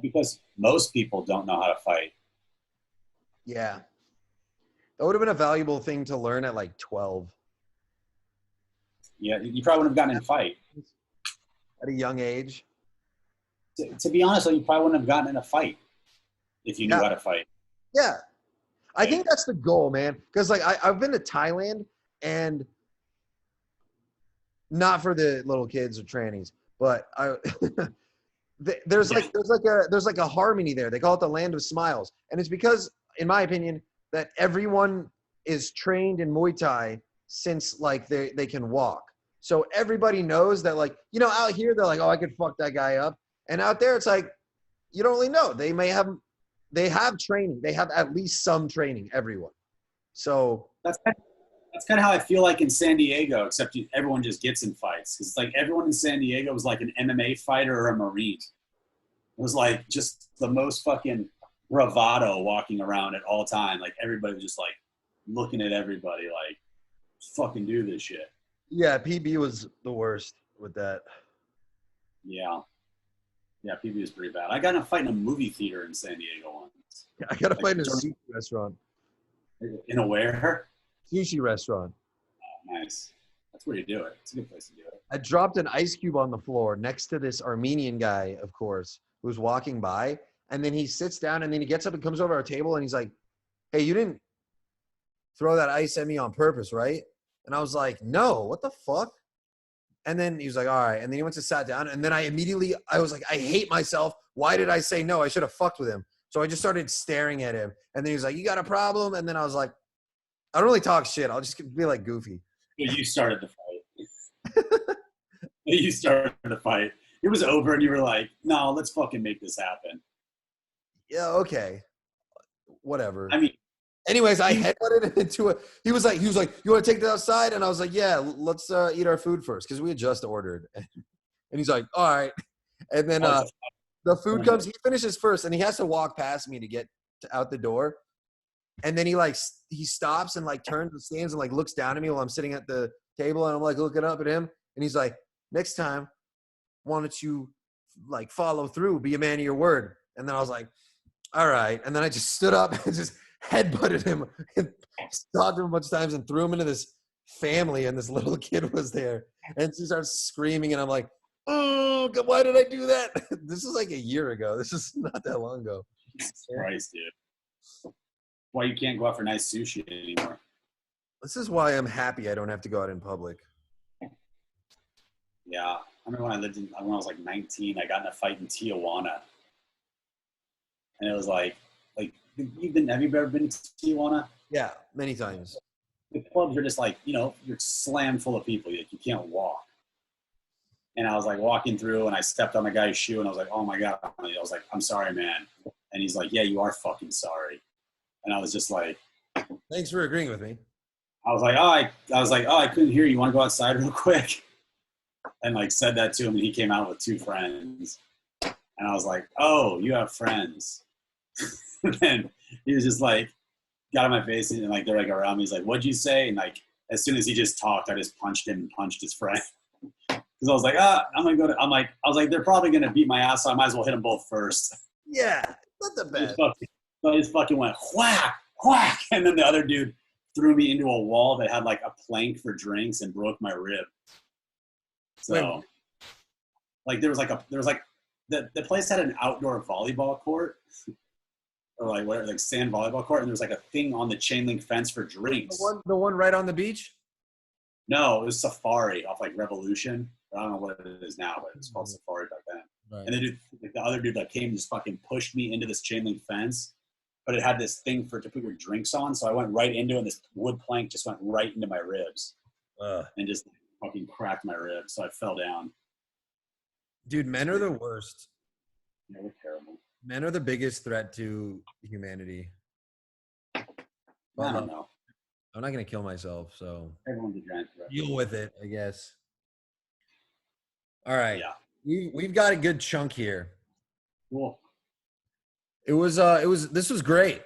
Speaker 2: Because most people don't know how to fight.
Speaker 4: Yeah. That would have been a valuable thing to learn at like 12.
Speaker 2: Yeah, you probably wouldn't have gotten in a fight.
Speaker 4: At a young age.
Speaker 2: To be honest, you probably wouldn't have gotten in a fight if you knew how to fight.
Speaker 4: Yeah. I think that's the goal, man. Because like I've been to Thailand, and not for the little kids or trannies, but there's like a harmony there. They call it the land of smiles. And it's because, in my opinion, that everyone is trained in Muay Thai since like they can walk. So everybody knows that, like, you know, out here they're like, oh, I could fuck that guy up. And out there it's like, you don't really know. They have training. They have at least some training, everyone. So
Speaker 2: that's kind of how I feel like in San Diego, except everyone just gets in fights. Because like everyone in San Diego was like an MMA fighter or a Marine. It was like just the most fucking bravado walking around at all time. Like everybody was just like looking at everybody like, fucking do this shit.
Speaker 4: Yeah, PB was the worst with that.
Speaker 2: Yeah. Yeah, PB was pretty bad. I got in a fight in a movie theater in San Diego once.
Speaker 4: I got to fight in a sushi restaurant.
Speaker 2: In a where?
Speaker 4: Sushi restaurant.
Speaker 2: Oh, nice. That's where you do it. It's a good place to do it.
Speaker 4: I dropped an ice cube on the floor next to this Armenian guy, of course, who's walking by. And then he sits down, and then he gets up and comes over our table, and he's like, hey, you didn't throw that ice at me on purpose, right? And I was like, no, what the fuck? And then he was like, all right. And then he went to sat down. And then I was like, I hate myself. Why did I say no? I should have fucked with him. So I just started staring at him. And then he was like, you got a problem? And then I was like, I don't really talk shit. I'll just be like goofy.
Speaker 2: You started the fight. You started the fight. It was over and you were like, no, let's fucking make this happen.
Speaker 4: Yeah, okay. Whatever.
Speaker 2: I mean,
Speaker 4: anyways, I headbutted him into it. He was like, you want to take that outside? And I was like, yeah, let's eat our food first, because we had just ordered. And he's like, all right. And then the food comes. He finishes first, and he has to walk past me to get out the door. And then he stops and like turns and stands and like looks down at me while I'm sitting at the table, and I'm like looking up at him. And he's like, next time, why don't you like follow through, be a man of your word? And then I was like, all right. And then I just stood up and just headbutted him and talked to him a bunch of times and threw him into this family, and this little kid was there, and she starts screaming, and I'm like, oh, why did I do that? This is like a year ago. This is not that long ago.
Speaker 2: Jesus Christ, dude. Why you can't go out for nice sushi anymore?
Speaker 4: This is why I'm happy I don't have to go out in public.
Speaker 2: Yeah. I remember when I was like 19, I got in a fight in Tijuana. And it was like have you ever been to Tijuana?
Speaker 4: Yeah, many times.
Speaker 2: The clubs are just like, you're slammed full of people. You can't walk. And I was like walking through, and I stepped on the guy's shoe, and I was like, oh my God. I was like, I'm sorry, man. And he's like, yeah, you are fucking sorry. And I was just like,
Speaker 4: thanks for agreeing with me.
Speaker 2: I was like, I couldn't hear you. You want to go outside real quick? And like said that to him, and he came out with 2 friends. And I was like, oh, you have friends. And then he was just like, got on my face, and like they're like around me. He's like, what'd you say? And like as soon as he just talked, I just punched him and punched his friend. Because I was like, I'm gonna go to. I was like, they're probably gonna beat my ass, so I might as well hit them both first.
Speaker 4: Yeah, not the best.
Speaker 2: So I just fucking went whack, whack, and then the other dude threw me into a wall that had like a plank for drinks and broke my rib. So, like, there was like the place had an outdoor volleyball court, or like whatever, like sand volleyball court, and there was like a thing on the chain link fence for drinks.
Speaker 1: The one right on the beach?
Speaker 2: No, it was Safari off like Revolution. I don't know what it is now, but it was called Safari back then.
Speaker 1: Right.
Speaker 2: And the other dude that came just fucking pushed me into this chain link fence, but it had this thing to put your drinks on. So I went right into it, and this wood plank just went right into my ribs and just fucking cracked my ribs. So I fell down.
Speaker 1: Dude, men are the worst.
Speaker 2: Yeah, we're terrible.
Speaker 1: Men are the biggest threat to humanity.
Speaker 2: I don't know.
Speaker 1: I'm not going to kill myself, so
Speaker 2: Everyone's a giant threat.
Speaker 1: deal with it, I guess. All right.
Speaker 2: Yeah.
Speaker 1: We've got a good chunk here.
Speaker 2: Cool.
Speaker 1: This was great.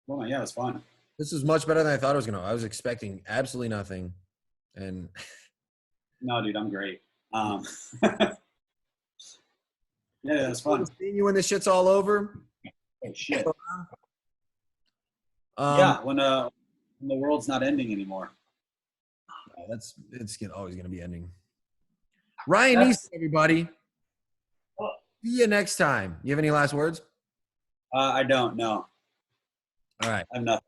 Speaker 2: Well, yeah, it was fun.
Speaker 1: This was much better than I thought it was going to. I was expecting absolutely nothing. And
Speaker 2: No, dude, I'm great. Yeah, it was fun.
Speaker 1: Seeing you when this shit's all over.
Speaker 2: Oh, shit.
Speaker 1: Um,
Speaker 2: Yeah, when the world's not ending anymore.
Speaker 1: it's always going to be ending. Ryan Nesen, everybody. See you next time. You have any last words?
Speaker 2: I don't know.
Speaker 1: All right.
Speaker 2: I have nothing.